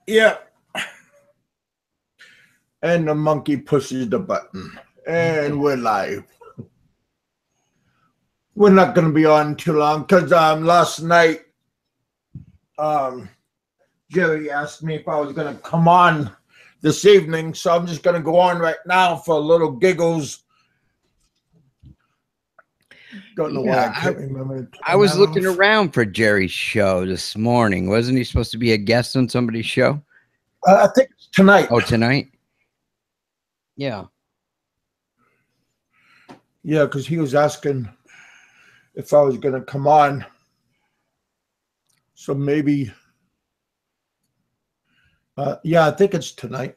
Yeah. And the monkey pushes the button. And we're live. We're not going to be on too long because last night um, Jerry asked me if I was going to come on this evening. So I'm just going to go on right now for a little giggles. Don't know why I can't remember. I was looking around for Jerry's show this morning. Wasn't he supposed to be a guest on somebody's show? I think it's tonight. Oh, tonight? Yeah. Yeah, because he was asking if I was going to come on. So maybe, yeah, I think it's tonight.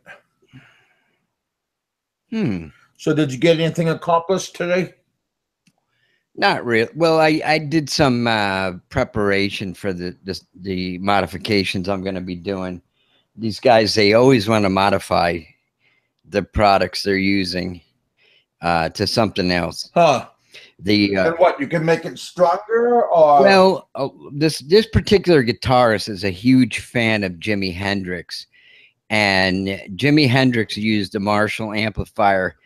So did you get anything accomplished today? Not real. Well, I did some preparation for the modifications I'm going to be doing. These guys, they always want to modify the products they're using to something else. Huh. And what, you can make it stronger, or? Well, this particular guitarist is a huge fan of Jimi Hendrix, and Jimi Hendrix used a Marshall amplifier,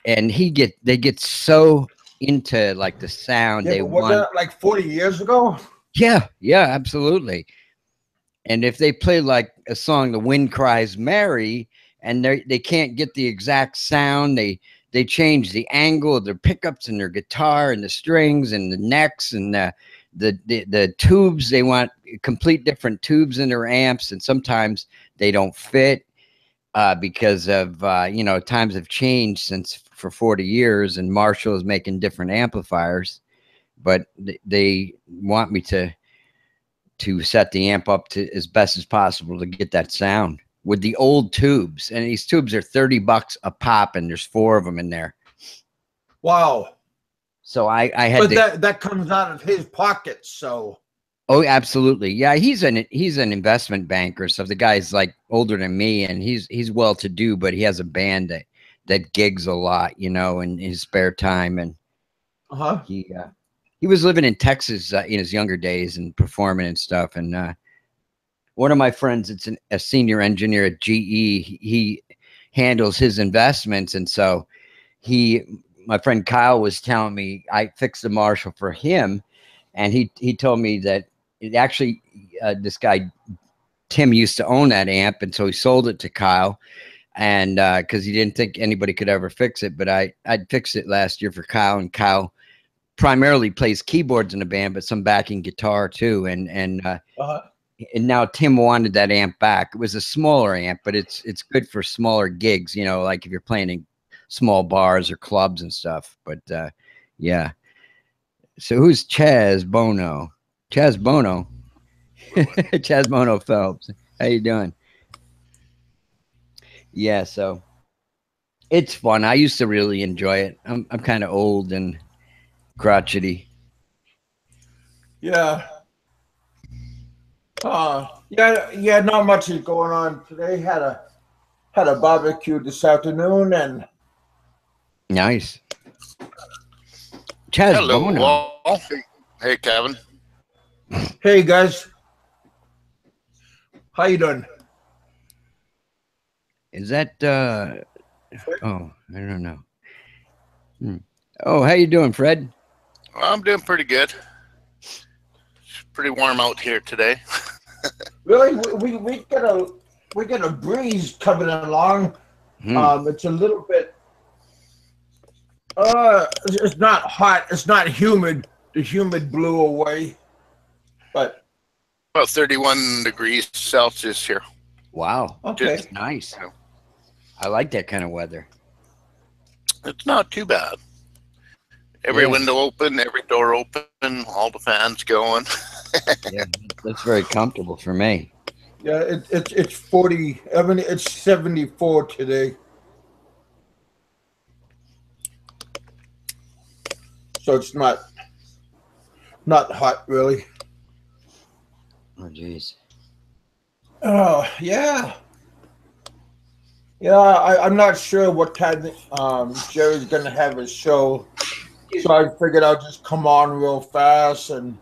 and they get so into like the sound. Yeah, they was want that like 40 years ago? Yeah, absolutely. And if they play like a song, "The Wind Cries Mary," and they can't get the exact sound, they change the angle of their pickups and their guitar and the strings and the necks and the tubes. They want complete different tubes in their amps, and sometimes they don't fit because of times have changed since for 40 years, and Marshall is making different amplifiers, but they want me to set the amp up to as best as possible to get that sound with the old tubes. And these tubes are $30 a pop, and there's 4 of them in there. Wow. So I had but that comes out of his pocket. So oh, absolutely. Yeah, he's an investment banker. So the guy's like older than me, and he's well to do, but he has a band that gigs a lot, in his spare time. And he was living in Texas in his younger days and performing and stuff. And one of my friends, it's a senior engineer at GE. He handles his investments, and so my friend Kyle was telling me I fixed the Marshall for him, and he told me that it actually this guy Tim used to own that amp, and so he sold it to Kyle, and because he didn't think anybody could ever fix it. But I'd fixed it last year for Kyle, and Kyle primarily plays keyboards in the band, but some backing guitar too. And now Tim wanted that amp back. It was a smaller amp, but it's good for smaller gigs, like if you're playing in small bars or clubs and stuff. But yeah. So who's Chaz Bono? Chaz Bono. Chaz Bono Phelps. How you doing? Yeah, so it's fun. I used to really enjoy it. I'm kind of old and crotchety. Yeah. Yeah, not much is going on today. Had a barbecue this afternoon, and nice. Chaz Hello, Bono. all. Hey, Kevin. Hey, guys. How you doing? Is that oh, I don't know. Oh, how you doing, Fred? Well, I'm doing pretty good. It's pretty warm out here today. Really? We get a breeze coming along. It's a little bit it's not hot, it's not humid. The humid blew away. But about 31 degrees Celsius here. Wow. Okay. That's nice. I like that kind of weather. It's not too bad. Every window open, every door open, all the fans going. Yeah, that's very comfortable for me. Yeah, it's 40. I mean, it's 74 today. So it's not hot, really. Oh, jeez. Oh, yeah. Yeah, I'm not sure what time Jerry's going to have his show. So I figured I'll just come on real fast and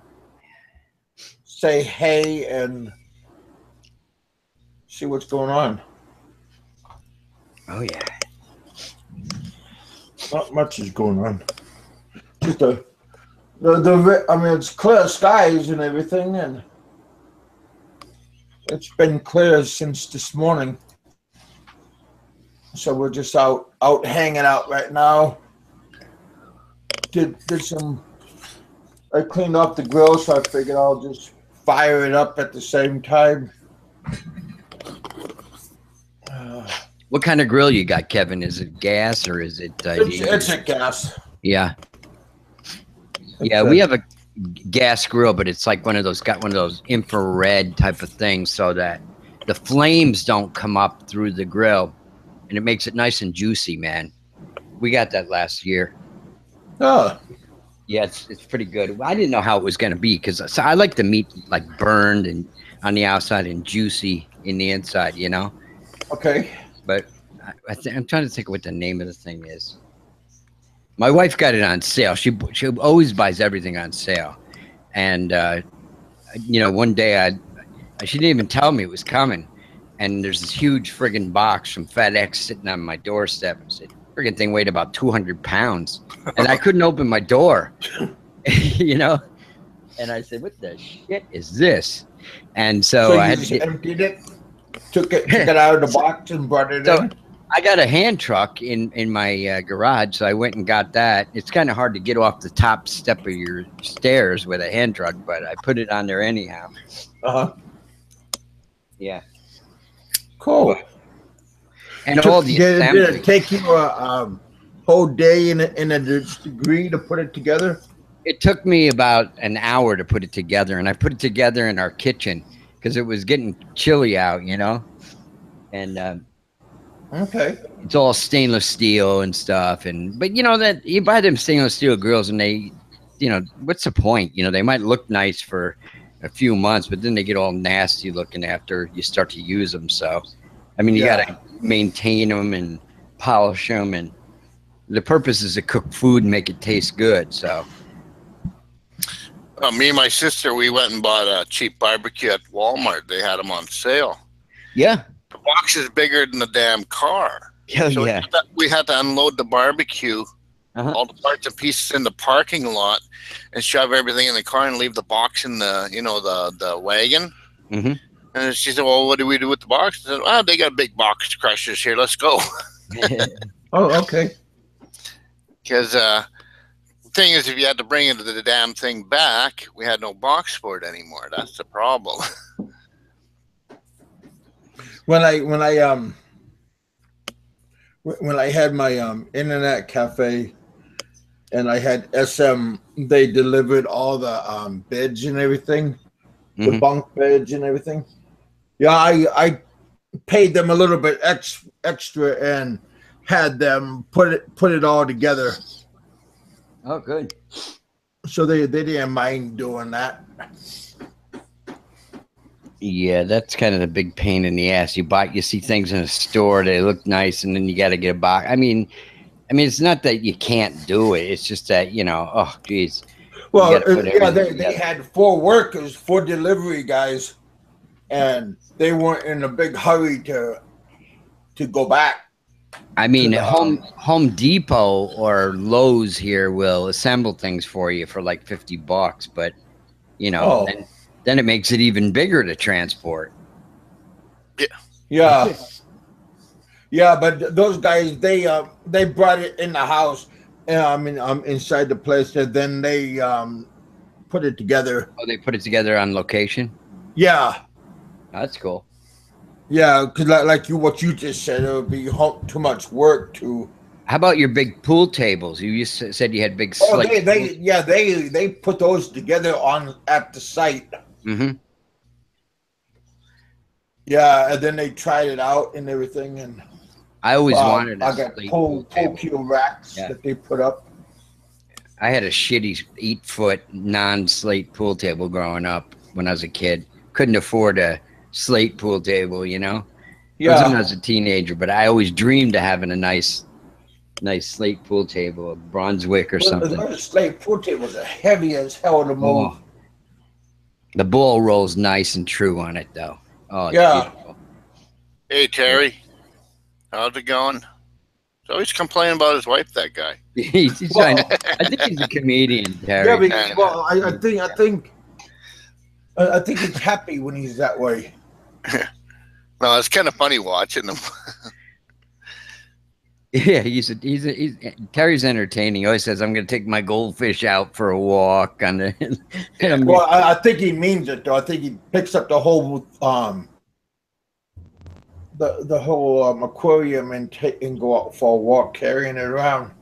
say hey and see what's going on. Oh yeah. Not much is going on. Just I mean, it's clear skies and everything, and it's been clear since this morning. So we're just out hanging out right now. Did some. I cleaned off the grill, so I figured I'll just fire it up at the same time. What kind of grill you got, Kevin? Is it gas or is it? It's a gas. Yeah. Yeah, we have a gas grill, but it's like one of those infrared type of things, so that the flames don't come up through the grill, and it makes it nice and juicy, man. We got that last year. Oh. Yeah, it's pretty good. I didn't know how it was going to be because I like the meat like burned and on the outside and juicy in the inside, you know. Okay. But I'm trying to think of what the name of the thing is. My wife got it on sale. She always buys everything on sale, and you know, one day she didn't even tell me it was coming, and there's this huge friggin' box from FedEx sitting on my doorstep. I said, friggin' thing weighed about 200 pounds, and I couldn't open my door, you know. And I said, "What the shit is this?" And so I had to emptied it. Took it out of the box and brought it in. I got a hand truck in my garage, so I went and got that. It's kind of hard to get off the top step of your stairs with a hand truck, but I put it on there anyhow. Yeah. Cool. And all the did it take you a whole day in a degree to put it together? It took me about an hour to put it together, and I put it together in our kitchen because it was getting chilly out, you know. And okay, it's all stainless steel and stuff, but you know that you buy them stainless steel grills, and they, you know, what's the point? You know, they might look nice for a few months, but then they get all nasty looking after you start to use them. So, I mean, you gotta maintain them and polish them, and the purpose is to cook food and make it taste good. So. Me and my sister, we went and bought a cheap barbecue at Walmart. They had them on sale. Yeah. The box is bigger than the damn car. Oh, so yeah. We had to unload the barbecue, all the parts and pieces in the parking lot, and shove everything in the car and leave the box in the, you know, the wagon. Mm-hmm. And she said, "Well, what do we do with the box?" I said, "Well, they got big box crushers here. Let's go." Oh, okay. Because thing is, if you had to bring the damn thing back, we had no box for it anymore. That's the problem. When I had my internet cafe, and I had SM, they delivered all the beds and everything, the bunk beds and everything. Yeah, I paid them a little bit extra and had them put it all together. Oh, good. So they didn't mind doing that. Yeah, that's kind of the big pain in the ass. You see things in a store, they look nice, and then you got to get a box. I mean, it's not that you can't do it. It's just that, you know, oh, geez. Well, yeah, they had 4 workers, 4 delivery guys, and they weren't in a big hurry to go back. I mean, Home Depot or Lowe's here will assemble things for you for like $50, but you know, then it makes it even bigger to transport. Yeah. But those guys, they brought it in the house. I mean, inside the place, and then they put it together. Oh, they put it together on location? Yeah. That's cool. Yeah, because like what you just said, it would be too much work to. How about your big pool tables? You said you had big. Oh, they put those together at the site. Mm-hmm. Yeah, and then they tried it out and everything, and I always wanted. I got pool cue racks that they put up. I had a shitty 8-foot non-slate pool table growing up when I was a kid. Couldn't afford a slate pool table, you know. Yeah. When I was a teenager, but I always dreamed of having a nice slate pool table, a Brunswick or something. Those slate pool tables are heavy as hell to move. Oh. The ball rolls nice and true on it, though. Oh, yeah. beautiful. Hey, Terry. How's it going? He's always complaining about his wife, that guy. he's trying. I think he's a comedian, Terry. Yeah, well, I think he's happy when he's that way. No, it's kind of funny watching him. Yeah, Terry's entertaining. He always says, "I'm going to take my goldfish out for a walk." On the, well, I think he means it though. I think he picks up the whole the whole aquarium and go out for a walk, carrying it around.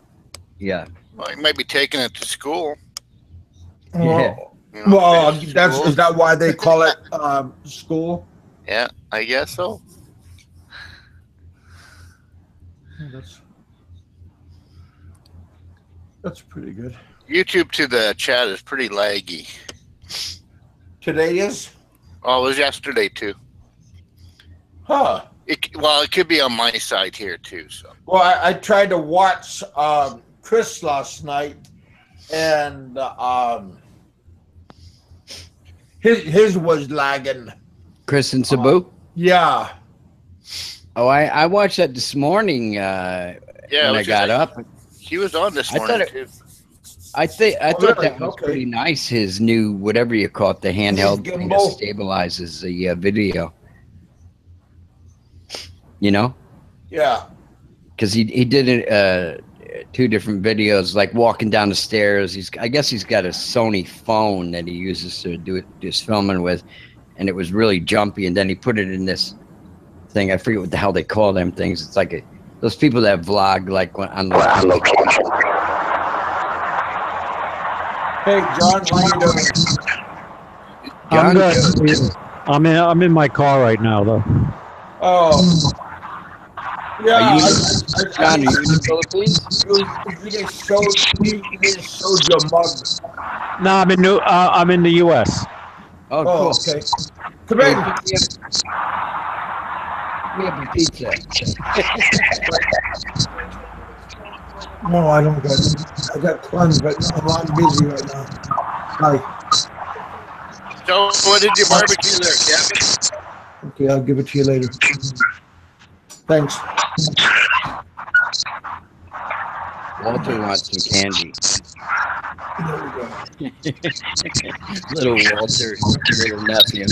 Yeah. Well, he might be taking it to school. Yeah. Well, is that why they call it school? Yeah, I guess so. That's pretty good. YouTube to the chat is pretty laggy. Today is? Oh, it was yesterday too. Huh. It could be on my side here too. So. Well, I tried to watch Chris last night, and his was lagging. Chris and Sabu? Yeah. Oh, I watched that this morning when I got up. He was on this morning too. I thought that was pretty nice. His new, whatever you call it, the handheld thing that stabilizes the video. You know? Yeah. Because he did it 2 different videos, like walking down the stairs. I guess he's got a Sony phone that he uses to do this filming with, and it was really jumpy. And then he put it in this thing. I forget what the hell they call them things. It's like those people that vlog like on location. Hey, John, how you doing? John, I'm good. I'm in my car right now, though. Oh. Yeah, John, are you in the Philippines? You just showed your mug. No, I'm in the U.S. Oh, cool. Okay. Come in. We have a pizza. No, I don't got it. I got plans, but I'm busy right now. Hi. So, what did you barbecue there, Kevin? Okay, I'll give it to you later. Thanks. Walter wants some candy. There we go. Little Walter, little nephew.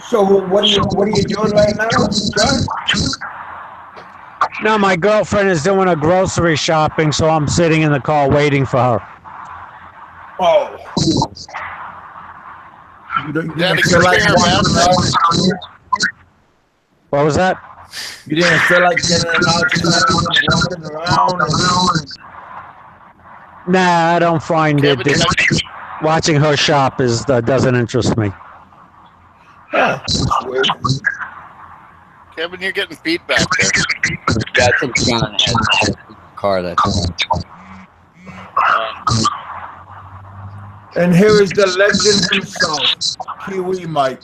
So what are you doing right now, John? No, my girlfriend is doing a grocery shopping, so I'm sitting in the car waiting for her. Oh. You didn't feel like walking around? What was that? You didn't feel like getting outside and walking around? Nah, I don't find it. Watching her shop doesn't interest me. Huh, that's weird. Kevin, you're getting feedback there. Yeah, I think John has a car that's. And here is the legend himself, Kiwi Mike.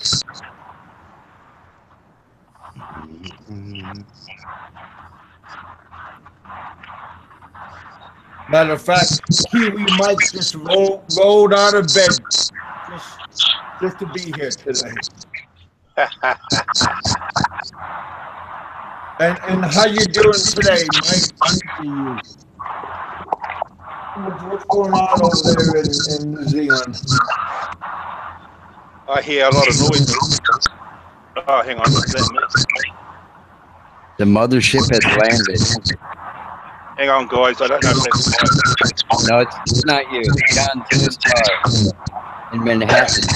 Matter of fact, Kiwi Mike just rolled out of bed just to be here today. And how you doing today, Mike? What's going on over there in New Zealand? I hear a lot of noise. Oh, hang on. The mothership has landed. Hang on, guys. I don't know if that's mine. No, it's not you. John's in his car in Manhattan.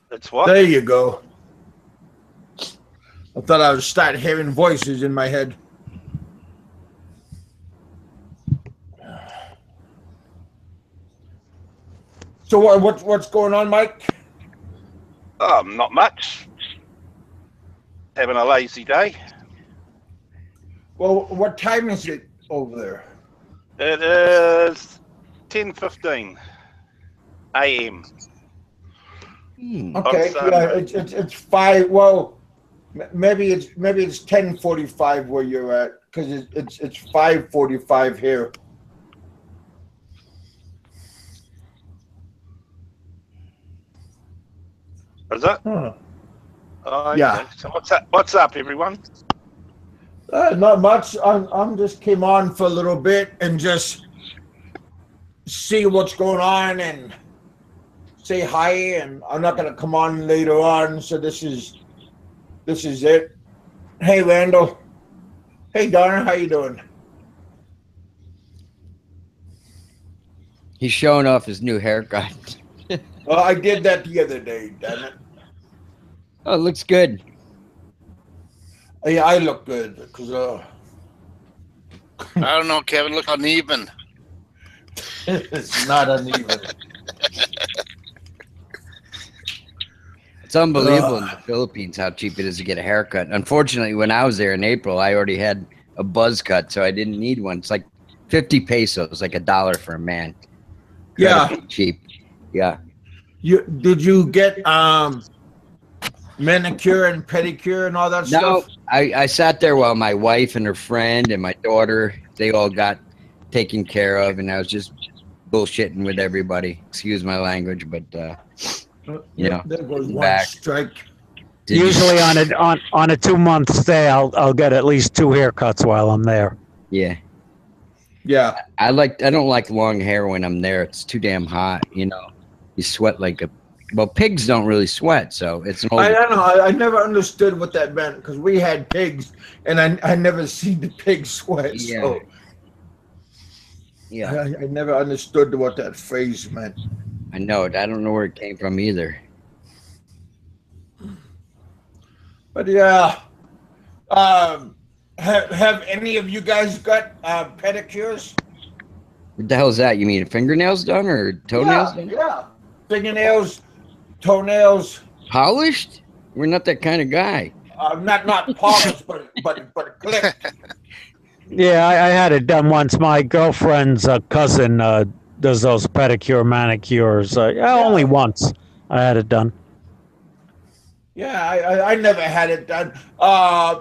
That's what? There you go. I thought I would start hearing voices in my head. So what's going on, Mike? Not much. Having a lazy day. Well, what time is it over there? It is 10:15 a.m. Okay, yeah, it's 5. Well, maybe it's 10:45 where you're at, because it's 5:45 here. Is that? Huh. Okay. Yeah. So what's up, everyone? Not much. I'm just came on for a little bit and just see what's going on and say hi. And I'm not gonna come on later on. So this is it. Hey, Randall. Hey, Donna. How you doing? He's showing off his new haircut. I did that the other day. Damn it. Oh, it looks good. Yeah, I look good because I don't know, Kevin. Look uneven. it's not uneven. It's unbelievable in the Philippines how cheap it is to get a haircut. Unfortunately, when I was there in April, I already had a buzz cut, so I didn't need one. It's like 50 pesos, like $1 for a man. Yeah, Incredibly cheap. Yeah. did you get manicure and pedicure and all that No, stuff? I sat there while my wife and her friend and my daughter, they all got taken care of, and I was just bullshitting with everybody. Excuse my language, but you know, There goes one back. strike. Usually on a 2-month stay, I'll get at least 2 haircuts while I'm there. Yeah. Yeah, I don't like long hair when I'm there. It's too damn hot, you know. You sweat like a well, pigs don't really sweat, so it's an old I don't know. I never understood what that meant because we had pigs, and I never seen the pigs sweat. Yeah. So yeah. I never understood what that phrase meant. I know it. I don't know where it came from either. But yeah, have any of you guys got pedicures? What the hell is that? You mean fingernails done or toenails done? Yeah, fingernails, toenails. Polished? We're not that kind of guy. Not polished, but clipped. Yeah, I had it done once. My girlfriend's cousin does those pedicure, manicures. Only once I had it done. Yeah, I never had it done.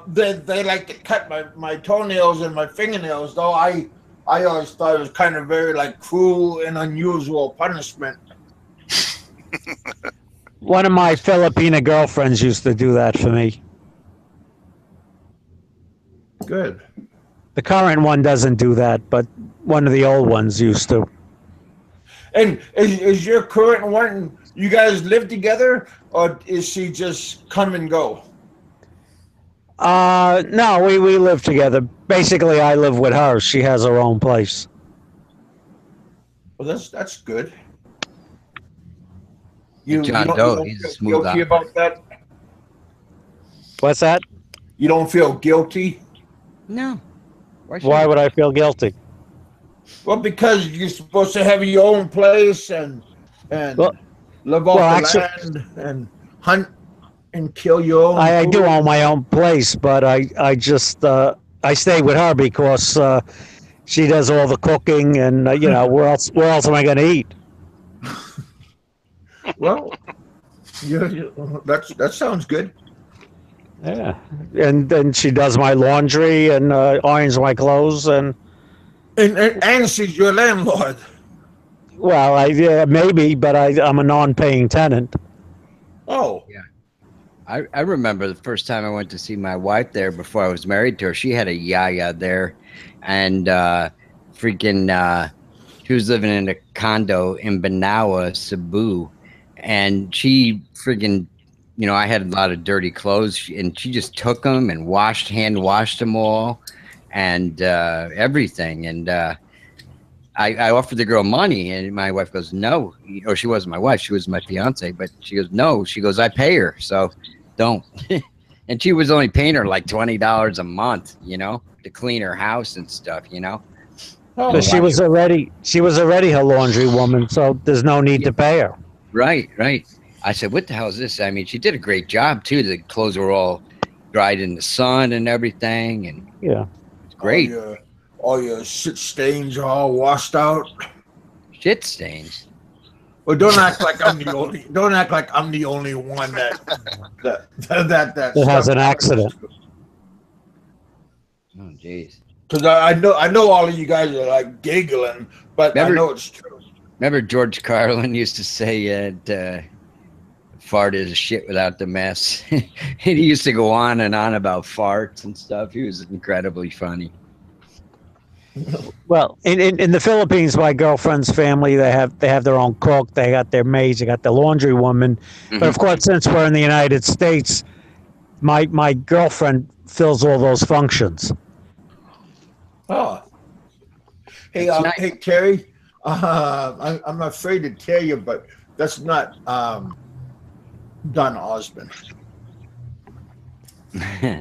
They like to cut my toenails and my fingernails, though. I always thought it was kind of very like cruel and unusual punishment. One of my Filipina girlfriends used to do that for me. Good. The current one doesn't do that, but one of the old ones used to. And is your current one? You guys live together, or is she just come and go? No, we live together. Basically, I live with her. She has her own place. Well, that's good. John don't- Doe, don't he's a feel smooth guilty about that. What's that? You don't feel guilty? No. Why would I feel guilty? Well, because you're supposed to have your own place and Well- live off well, the actually- land and hunt and kill your own. I do food. own my own place, but I just I stay with her because she does all the cooking, and where else am I going to eat? Well, that sounds good. Yeah, and then she does my laundry and irons my clothes, and And she's your landlord. well, maybe, but I'm a non-paying tenant. Oh, I remember the first time I went to see my wife there before I was married to her. She had a yaya there, and she was living in a condo in Banawa, Cebu, and she freaking, I had a lot of dirty clothes, and she just took them and hand washed them all, and everything, and I offered the girl money, and my wife goes, no, or she wasn't my wife, she was my fiance, but she goes, no, she goes, I pay her, so don't. And she was only paying her like $20 a month, to clean her house and stuff, oh, But she was already her laundry woman, so there's no need to pay her. Right. I said, what the hell is this? I mean, she did a great job too. The clothes were all dried in the sun and everything, and Yeah. it's great. All your shit stains are all washed out. Shit stains. Well, don't act like I'm the only. Don't act like I'm the only one that It has an accident. Oh, jeez. Because I know all of you guys are like giggling, but I know it's true. Remember George Carlin used to say at farted a shit without the mess. He used to go on and on about farts and stuff. He was incredibly funny. Well, in the Philippines, my girlfriend's family, they have their own cook, they got their maids, they got the laundry woman. But of course, since we're in the United States, my girlfriend fills all those functions. Oh. Hey, It's nice. hey, Terry. I'm afraid to tell you, but that's not Don Osmond. I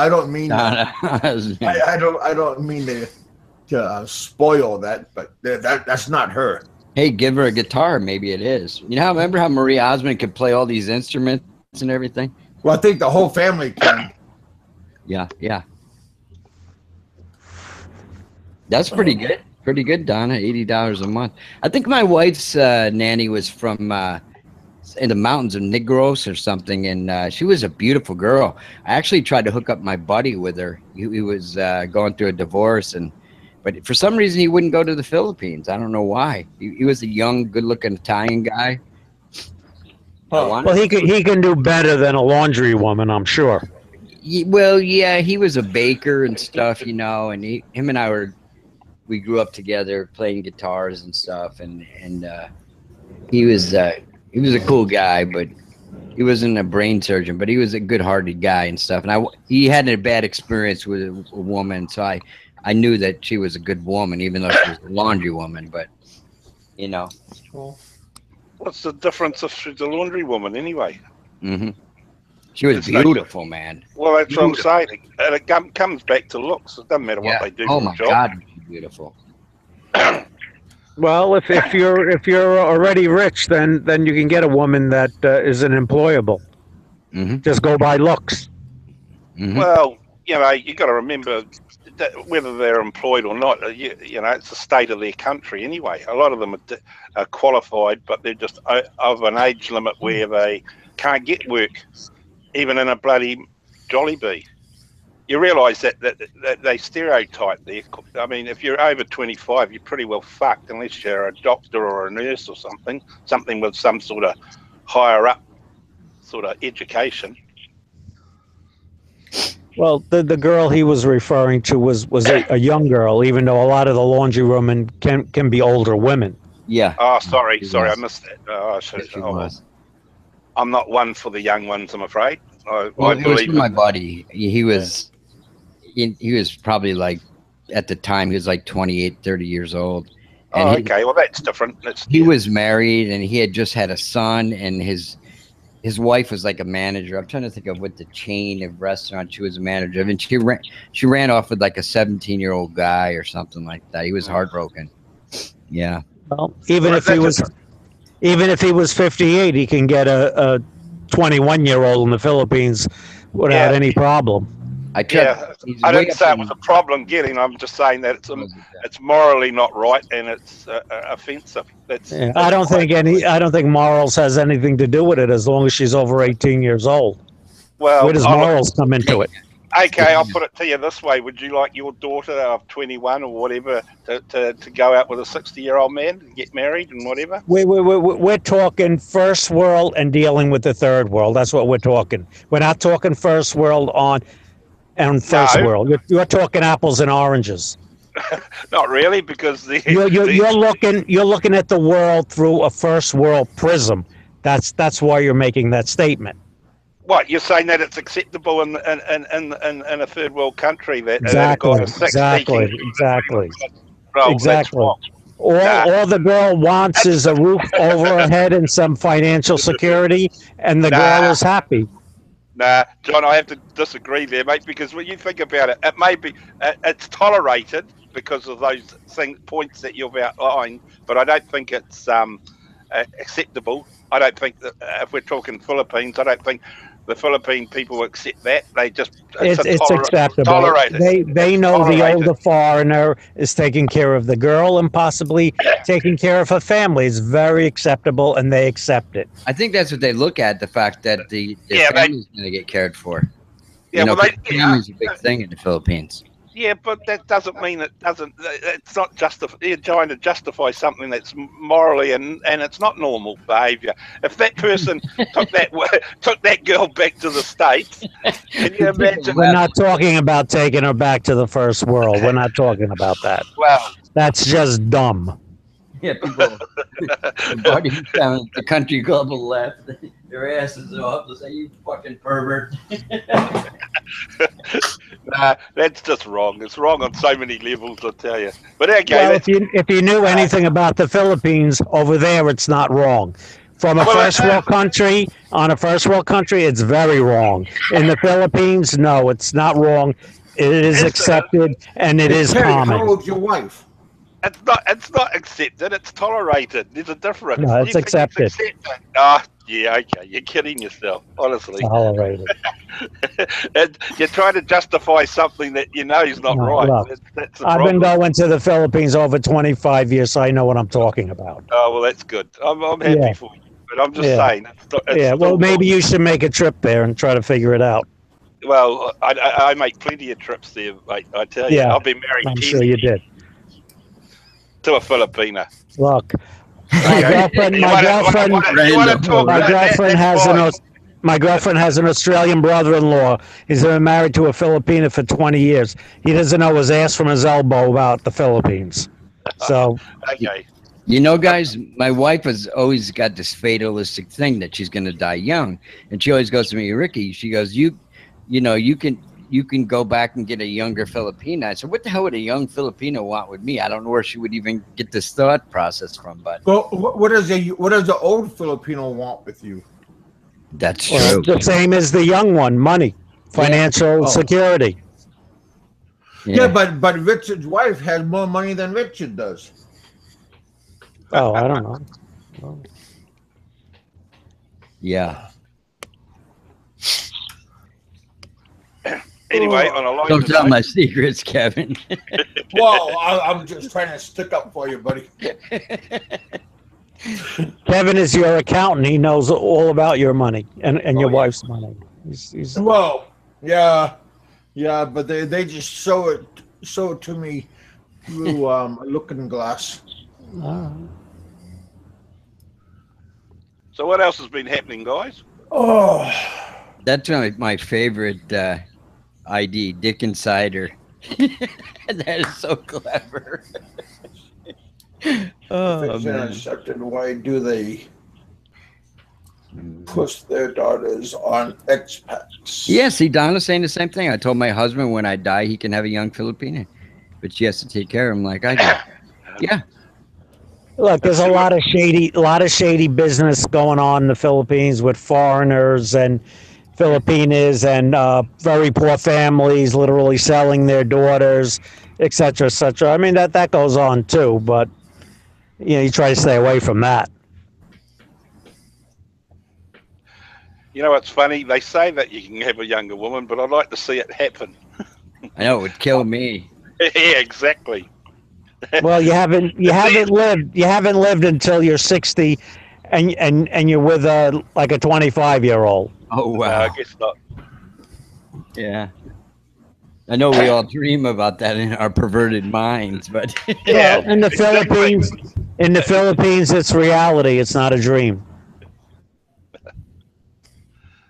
don't mean that. I don't mean to spoil that, but that's not her. Hey, give her a guitar. Maybe it is. You know, remember how Marie Osmond could play all these instruments and everything? Well, I think the whole family can. Yeah. That's pretty good. Pretty good, Donna. $80 a month. I think my wife's nanny was from in the mountains of Negros or something, and she was a beautiful girl. I actually tried to hook up my buddy with her. He was going through a divorce, but for some reason he wouldn't go to the Philippines. I don't know why. He was a young, good-looking Italian guy. Well, he can do better than a laundry woman, I'm sure. Well, yeah, he was a baker and stuff, you know, and him and I we grew up together playing guitars and stuff, and he was a cool guy, but he wasn't a brain surgeon, but he was a good-hearted guy and stuff. And he had a bad experience with a woman, so I knew that she was a good woman, even though she was a laundry woman. But you know, What's the difference if she's a laundry woman anyway? She was beautiful, man. Well, that's what I'm saying. And it comes back to looks. It doesn't matter what they do. Oh for my a job. God, she's beautiful. Well, if you're already rich, then you can get a woman that isn't employable. Just go by looks. Well, you know, you got to remember that whether they're employed or not, you know, it's the state of their country anyway. A lot of them are qualified, but they're just of an age limit where they can't get work, even in a bloody Jollibee. You realise that they stereotype there. I mean, if you're over 25, you're pretty well fucked unless you're a doctor or a nurse or something with some sort of higher up sort of education. Well, the girl he was referring to was a young girl, even though a lot of the laundry women can be older women. Yeah. Oh, sorry, I missed that. I'm not one for the young ones, I'm afraid. It was my buddy. He was probably like, at the time, he was like 28, 30 years old. And okay. Well, that's different. He was married, and he had just had a son, and his wife was like a manager. I'm trying to think of what the chain of restaurant she was a manager of, and she ran off with like a 17-year-old guy or something like that. He was heartbroken. Yeah. Well, even if he was 58, he can get a 21-year-old in the Philippines without any problem. I didn't say it was a problem getting. I'm just saying that it's morally not right and it's offensive. I don't think morals has anything to do with it as long as she's over 18 years old. Well, where does morals come into it? Okay, I'll put it to you this way: would you like your daughter of 21 or whatever to go out with a 60-year-old man and get married and whatever? We're talking first world and dealing with the third world. That's what we're talking. We're not talking first world and first world. You're talking apples and oranges. Not really, because you're looking at the world through a first world prism. That's why you're making that statement. What, you're saying that it's acceptable in a third world country that exactly. All the girl wants is a roof over her head and some financial security, and the girl is happy. Nah, John, I have to disagree there, mate, because when you think about it, it may be it's tolerated because of those points that you've outlined, but I don't think it's acceptable. I don't think that if we're talking Philippines, I don't think the Philippine people accept that. They just it's acceptable. Tolerated. They know the older foreigner is taking care of the girl and possibly taking care of her family. It's very acceptable, and they accept it. I think that's what they look at, the fact that the family's going to get cared for. Yeah, family's a big thing in the Philippines. Yeah, but that doesn't mean it doesn't. It's not you're trying to justify something that's morally and it's not normal behaviour. If that person took that girl back to the States, can you imagine? We're not talking about taking her back to the first world. We're not talking about that. Well, that's just dumb. Yeah, people. The down the country club will laugh. Their asses are up. They say, "You fucking pervert." Nah, that's just wrong. It's wrong on so many levels, I tell you. But okay, well, if you knew anything about the Philippines, over there, it's not wrong. From a first world country, it's very wrong. In the Philippines, no, it's not wrong. It is accepted and it is common. How old's your wife? It's not accepted. It's tolerated. There's a difference. No, it's accepted. Yeah, okay. You're kidding yourself, honestly. Tolerated. You're trying to justify something that you know is not right. Look, I've been going to the Philippines over 25 years, so I know what I'm talking about. Oh, well, that's good. I'm happy for you. But I'm just saying. Well, maybe you should make a trip there and try to figure it out. Well, I make plenty of trips there, mate. I tell you. Yeah, I've been married 10 sure you did. To a Filipina. Look, my girlfriend has an Australian brother-in-law. He's been married to a Filipina for 20 years. He doesn't know his ass from his elbow about the Philippines. So, okay. You know, guys, my wife has always got this fatalistic thing that she's going to die young, and she always goes to me, Ricky. She goes, you can go back and get a younger Filipina. I said, what the hell would a young Filipino want with me? I don't know where she would even get this thought process from. But well, what does the old Filipino want with you? That's true. The same as the young one: money, financial security. Yeah, but Richard's wife has more money than Richard does. Oh, I don't know. Well, yeah. Anyway, on a don't tell my secrets, Kevin. Well, I'm just trying to stick up for you, buddy. Kevin is your accountant. He knows all about your money and your wife's money. He's... Well, yeah, but they just show it to me through a looking glass. So what else has been happening, guys? Oh, that's my favorite ID, Dick Insider. That is so clever. Oh, man. Why do they push their daughters on expats? Yeah, see, Donna's saying the same thing. I told my husband when I die, he can have a young Filipina, but she has to take care of him like I do. Yeah. Look, there's a lot of shady business going on in the Philippines with foreigners and Filipinas and very poor families literally selling their daughters, etc., etc. I mean, that goes on too, but you try to stay away from that. You know what's funny? They say that you can have a younger woman, but I'd like to see it happen. I know, it would kill me. Yeah, exactly. Well, you haven't lived until you're 60, and you're with a 25-year-old. Oh wow! No, I guess not. Yeah, I know we all dream about that in our perverted minds, but yeah, in the Philippines, it's reality. It's not a dream.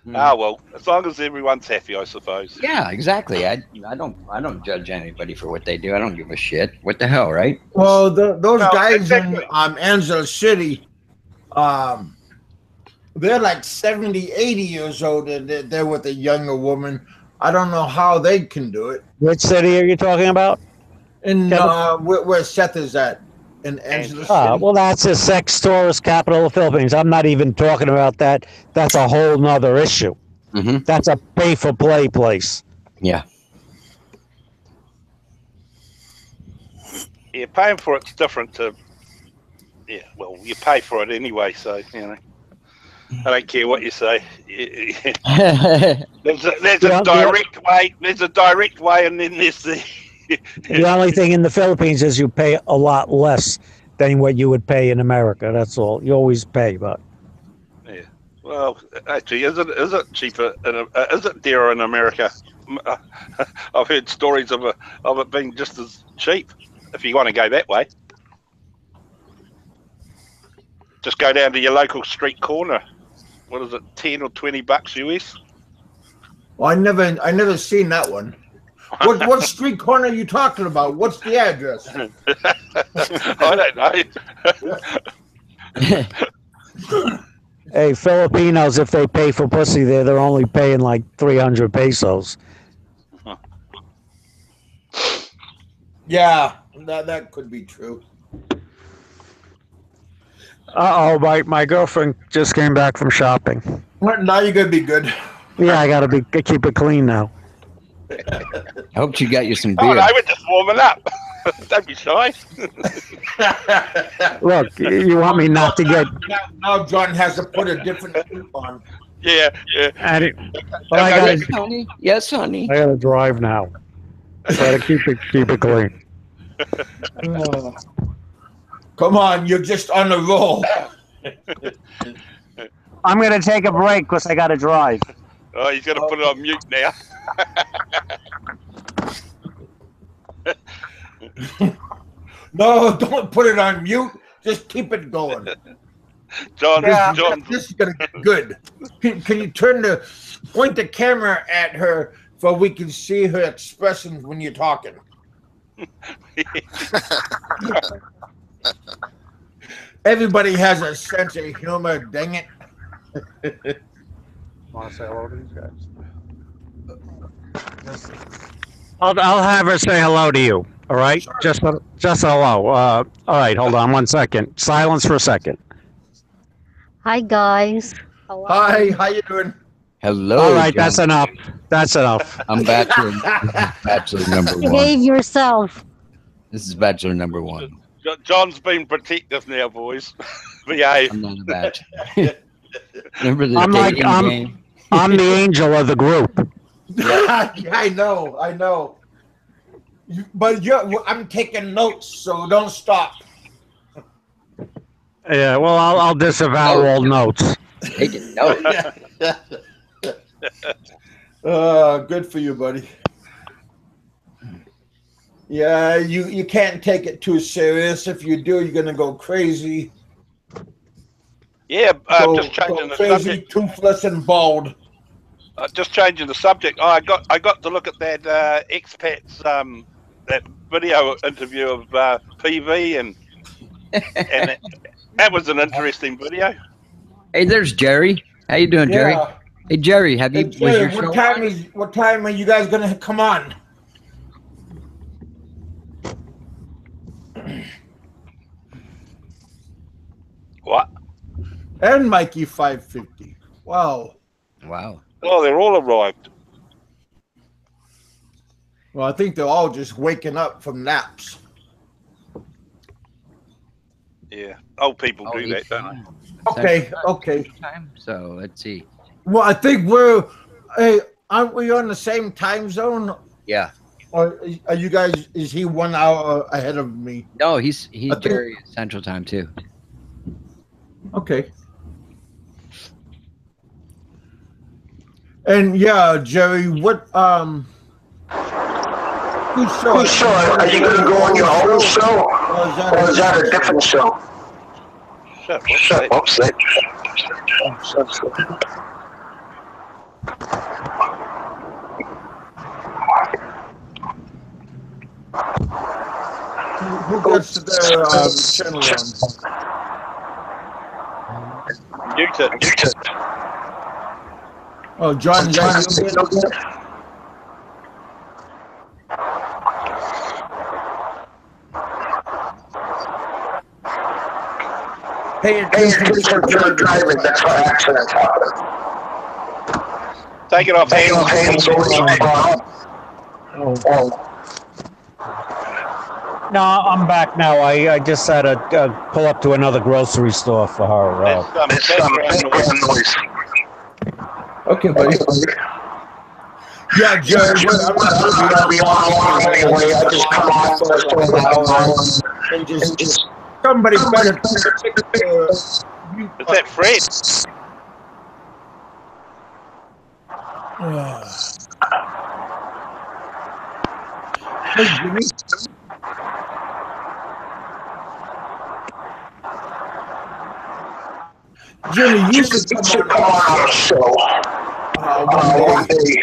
Well, as long as everyone's happy, I suppose. Yeah, exactly. I don't judge anybody for what they do. I don't give a shit. What the hell, right? Well, those guys in Angela City, they're like 70, 80 years old, and they're with a younger woman. I don't know how they can do it. Which city are you talking about? In where Seth is at. In Angela City. Well, that's a sex tourist capital of the Philippines. I'm not even talking about that. That's a whole nother issue. Mm-hmm. That's a pay-for-play place. Yeah. Yeah, paying for it's different to. Yeah, well, you pay for it anyway, so I don't care what you say. There's a direct way. There's a direct way, and then there's the. The only thing in the Philippines is you pay a lot less than what you would pay in America. That's all. You always pay, but. Yeah. Well, actually, is it cheaper? Is it dearer in America? I've heard stories of it being just as cheap. If you want to go that way, just go down to your local street corner. What is it, $10 or $20 US? Well, I never seen that one. What street corner are you talking about? What's the address? I don't know. Hey, Filipinos, if they pay for pussy there, they're only paying like 300 pesos. Yeah, that could be true. Uh-oh, my girlfriend just came back from shopping. Now you're gonna be good. Yeah, I gotta keep it clean now. I hope she got you some Oh, beer. no, we're just warming up. Don't be shy. Look, you want me not to get... Now John has to put a different suit on. Yeah. But I Yes, honey. Yes, honey. gotta drive now. Gotta keep it clean. Come on, you're just on a roll. I'm gonna take a break because I gotta drive. Oh, he's going to put it on mute now. No, don't put it on mute. Just keep it going. John, This is gonna get good. Can you point the camera at her so we can see her expressions when you're talking? Everybody has a sense of humor, dang it. Want to say hello to these guys? I'll have her say hello to you. All right, Sure. just hello. All right, hold on 1 second. Silence for a second. Hi guys. How are Hi, you? how you doing? Hello. All right, John. that's enough. That's enough. I'm bachelor number one. Behave yourself. This is bachelor number one. John's been protective now, boys. Behave. I'm not a bachelor. Remember the I'm like dating game? I'm the angel of the group. I know. But I'm taking notes, so don't stop. Yeah, well, I'll disavow all notes. Taking notes. Good for you, buddy. Yeah, you can't take it too serious. If you do, you're gonna go crazy. Yeah, just changing the crazy, subject. toothless, and bald. Just changing the subject. I got to look at that expats that video interview of PV and that was an interesting video. Hey, there's Jerry. How you doing, Jerry? Yeah. Hey, Jerry, have you? Hey, Jerry, what time are you guys gonna come on? What? And Mikey 550. Wow. Wow. Oh, they're all arrived. Well, I think they're all just waking up from naps. Yeah, old people do that, don't Okay. Time. So let's see. Well, I think aren't we on the same time zone? Yeah. Or are you guys? Is he 1 hour ahead of me? No, he's I think- Jerry is Central Time too. Okay. And yeah, Jerry, what whose show? Are you going to go on your own show? Or is that a different show? they? Shut up, Sid. Who gets their channel on? YouTube. Oh, John, is that you? Pay attention to your driving. That's why accidents happen. Take it off Hands over. No, I'm back now. I just had to pull up to another grocery store for her. There's some background noise. Okay, buddy. Yeah, Jerry, I'm not gonna be on anyway. I just come on and just somebody better. Is that Fred? Hey, Jimmy. Jimmy, you should come on the show one day.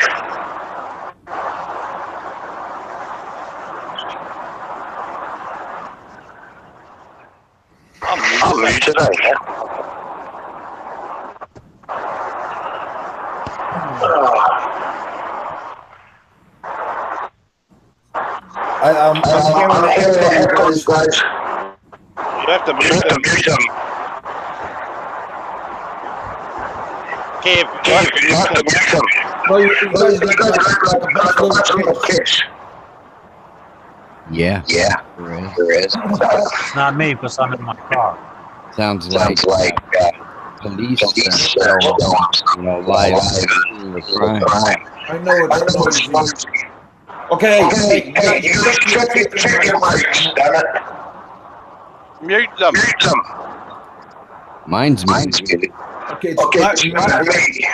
I'm late today. I'm hearing the echoes, guys. You have to mute them. Kev, you have to mute them. Well, you guys like a bunch of little kids. Yeah. Yeah, there is. It's not me because I'm in my car. Sounds like police live crime. I know it's noisy. Okay, hey, you check your mics, damn it. Mute them. Mine's muted. Okay, it's not me.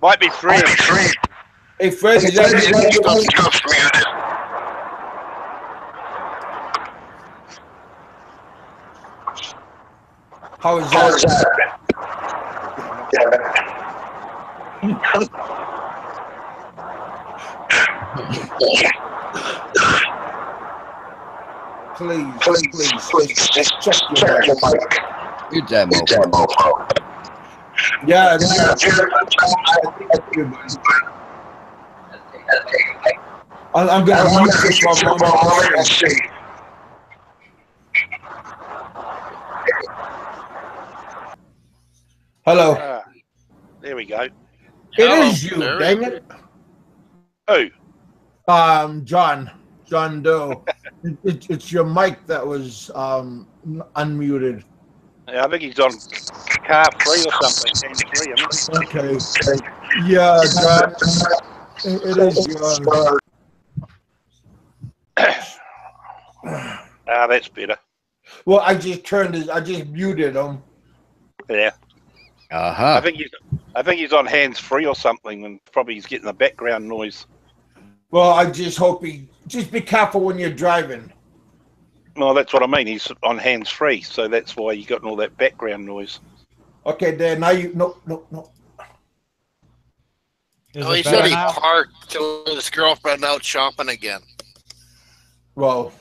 Might be Fred. Hey, Fred, is that Stuff's muted. How is that? Please, just check your mic. Mute that mofo. Yeah, I'm gonna mute this for a moment and see. Hello. There we go. It is you, dang it. Who? John Doe. It's your mic that was unmuted. Yeah, I think he's on car free or something. Hands-free, Okay. Yeah, John. It is yours. That's better. Well, I just muted him. Yeah. Uh-huh. I think he's on hands-free or something, and probably he's getting the background noise. Well, I just hope just be careful when you're driving. No, that's what I mean. He's on hands-free, so that's why you got all that background noise. Okay, Dan. Now you no. He said he parked till his girlfriend out shopping again. Well,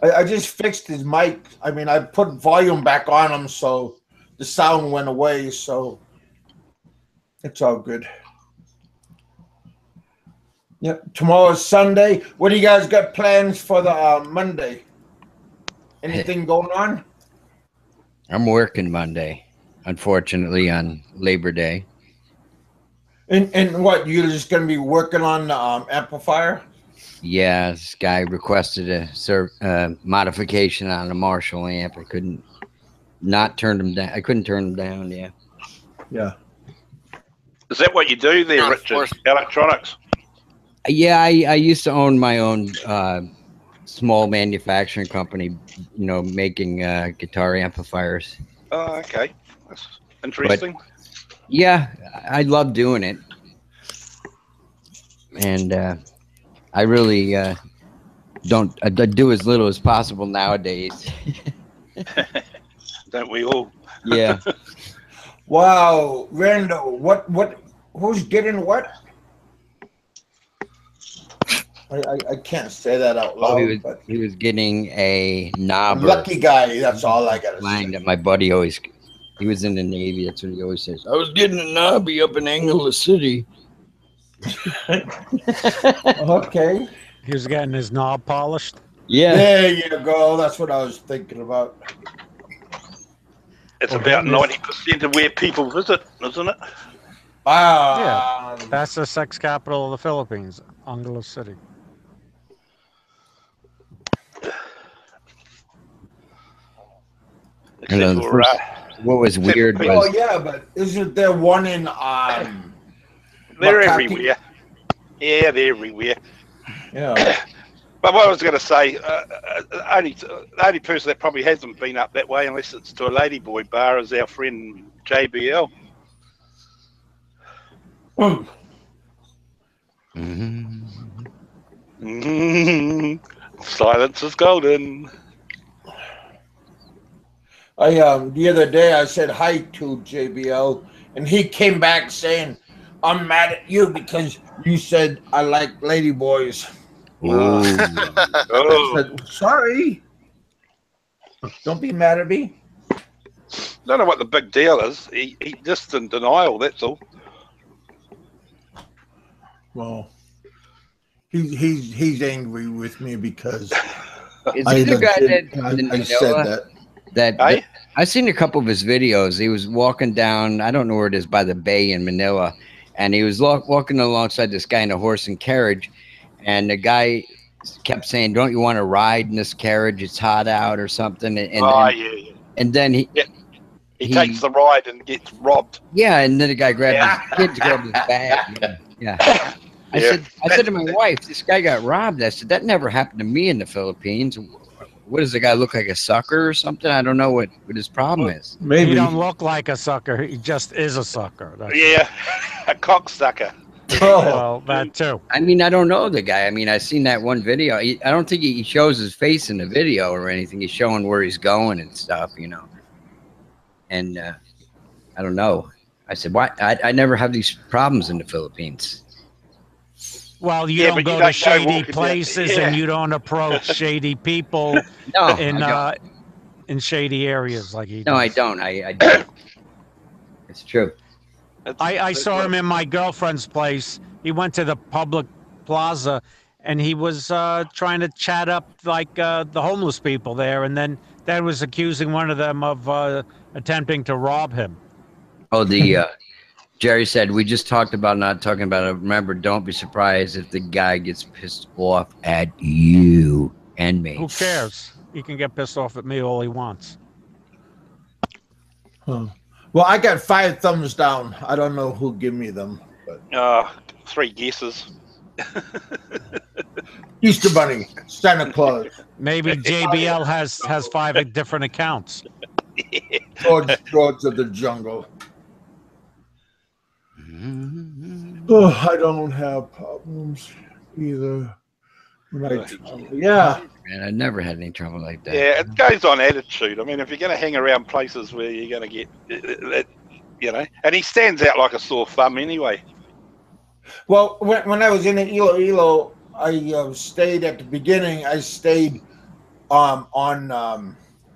I just fixed his mic. I mean, I put volume back on him, so the sound went away. So it's all good. Yeah, tomorrow's Sunday. What do you guys got plans for the Monday? Anything going on? I'm working Monday, unfortunately, on Labor Day. And what, you're just going to be working on the amplifier? Yeah, this guy requested a modification on a Marshall amp. I couldn't turn him down. Yeah. Yeah. Is that what you do there, Richard? Electronics? Yeah, I used to own my own small manufacturing company, making guitar amplifiers. Oh, okay. That's interesting. But, yeah, I love doing it. And I really don't I do as little as possible nowadays. Don't we all? Yeah. Wow, Rando, who's getting what? I can't say that out loud. He was getting a knob. Lucky guy, that's all I gotta say. That my buddy always, he was in the Navy, that's what he always says. I was getting a knobby up in Angela City. Okay. He was getting his knob polished. Yeah. There you go. That's what I was thinking about. It's about 90% of where people visit, isn't it? Wow. Yeah. That's the sex capital of the Philippines, Angela City. What was weird was... Oh, yeah, but isn't there one in... They're everywhere. Yeah, they're everywhere. Yeah. But what I was going to say, the only person that probably hasn't been up that way, unless it's to a ladyboy bar, is our friend JBL. Mm-hmm. Silence is golden. The other day I said hi to JBL, and he came back saying, "I'm mad at you because you said I like ladyboys." Oh. I said, "Sorry. Don't be mad at me." Don't know what the big deal is. He just in denial. That's all. Well, he's angry with me because Is he the guy that I said that. That I've seen a couple of his videos. He was walking down, I don't know where it is, by the bay in Manila, and he was walking alongside this guy in a horse and carriage, and the guy kept saying, "Don't you want to ride in this carriage? It's hot out," or something. And then he takes the ride and gets robbed. Yeah, and then the guy grabbed his kids, grabbed his bag. Yeah. I said to my wife, "This guy got robbed." I said, "That never happened to me in the Philippines. What does the guy look like, a sucker or something? I don't know what his problem is." Maybe he don't look like a sucker. He just is a sucker. That's a cocksucker. Oh, well, that too. I mean, I don't know the guy. I mean, I've seen that one video. I don't think he shows his face in the video or anything. He's showing where he's going and stuff, And I don't know. I said, "Why? I never have these problems in the Philippines." Well, you don't go to shady places and you don't approach shady people in shady areas like he does. No, I don't. I don't. It's true. I saw him in my girlfriend's place. He went to the public plaza and he was trying to chat up like the homeless people there, and then Dad was accusing one of them of attempting to rob him. Oh, Jerry said, "We just talked about not talking about it. Remember, don't be surprised if the guy gets pissed off at you and me." Who cares? He can get pissed off at me all he wants. Well, I got 5 thumbs down. I don't know who give me them. But 3 guesses. Easter Bunny, Santa Claus. Maybe JBL has 5 different accounts. George of the Jungle. Oh, I don't have problems either. Yeah. Man, I never had any trouble like that. Yeah, it goes on attitude. I mean, if you're going to hang around places where you're going to get, and he stands out like a sore thumb anyway. Well, when I was in Iloilo, I stayed at the beginning. I stayed on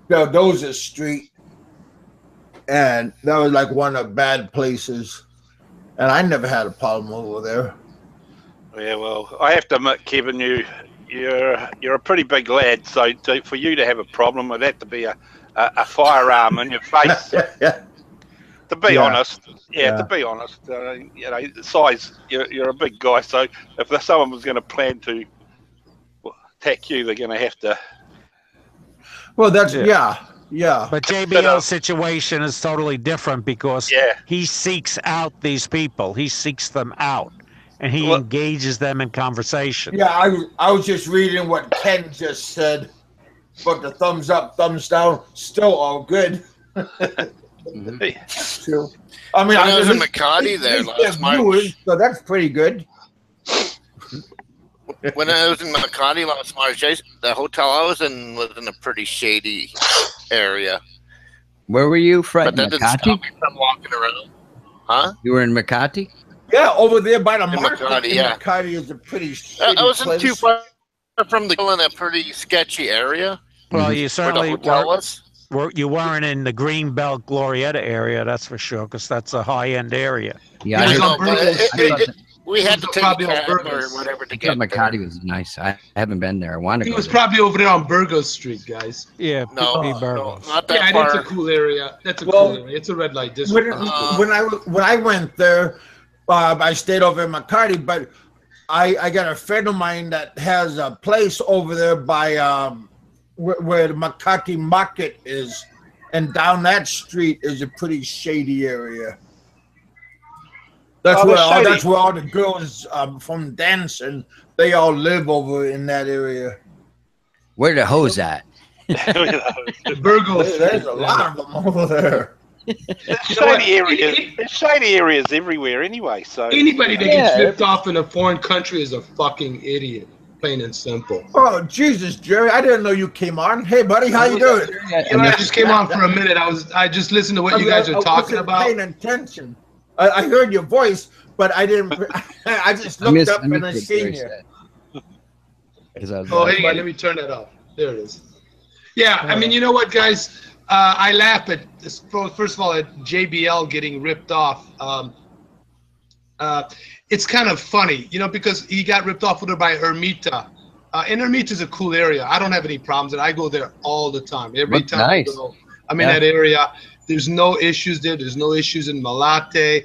Baldoza Street, and that was like one of the bad places. And I never had a problem over there. Yeah, well, I have to admit, Kevin, you're a pretty big lad. So for you to have a problem, it'd have to be a firearm in your face. To be honest, to be honest, size, you're a big guy. So if someone was going to plan to attack you, they're going to have to. Well, that's But JBL's situation is totally different because he seeks out these people. He seeks them out, and he engages them in conversation. Yeah, I was just reading what Ken just said, but the thumbs up, thumbs down, still all good. True. I mean, I was in Makati there last March. So that's pretty good. When I was in Makati last March, the hotel I was in was in a pretty shady area. Where were you, Fred? But that didn't stop me from walking around. Huh? You were in Makati? Yeah, over there by the market. Makati, yeah. Makati is a pretty shady I wasn't place. too far from in a pretty sketchy area. Well, you certainly where the hotel was. You weren't in the Greenbelt Glorietta area, that's for sure, because that's a high-end area. Yeah, we had to take a cab or whatever to get Makati was nice. I haven't been there. I want to go. He was probably over there on Burgos Street, guys. Yeah, no, not that far. That's a cool area. Cool area. It's a red light district. When I went there, I stayed over in Makati, but I got a friend of mine that has a place over there by where the Makati Market is, and down that street is a pretty shady area. That's where all the girls from dancing, they all live over in that area. Where the hoes at? Burgos. There's a lot of them over there. There's shady areas everywhere anyway. So anybody that gets ripped off in a foreign country is a fucking idiot. plain and simple. Oh Jesus, Jerry! I didn't know you came on. Hey, buddy, how you doing? You know, I just came on for a minute. I just listened to what you guys are talking about. Paying attention. I heard your voice, but I didn't. I just looked up and I seen you. Oh, hang on, let me turn that off. There it is. Yeah, I mean, you know what, guys? I laugh at this. First of all, at JBL getting ripped off. It's kind of funny, you know, because he got ripped off with her by Ermita. And Ermita's a cool area. I don't have any problems, and I go there all the time. Every time I go, I'm in that area. There's no issues there. There's no issues in Malate.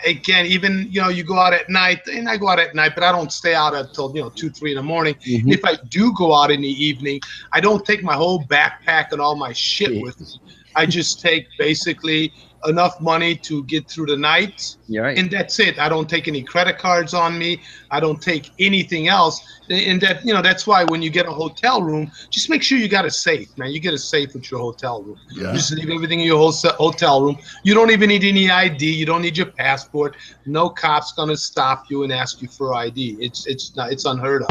Again, even, you know, you go out at night, and I go out at night, but I don't stay out until, you know, 2, 3 in the morning. If I do go out in the evening, I don't take my whole backpack and all my shit with me. I just take basically enough money to get through the night, and that's it. I don't take any credit cards on me. I don't take anything else. And that, you know, that's why when you get a hotel room, just make sure you got a safe, man. You get a safe with your hotel room. Just leave everything in your hotel room. You don't even need any ID. You don't need your passport. No cop's gonna stop you and ask you for ID. It's unheard of.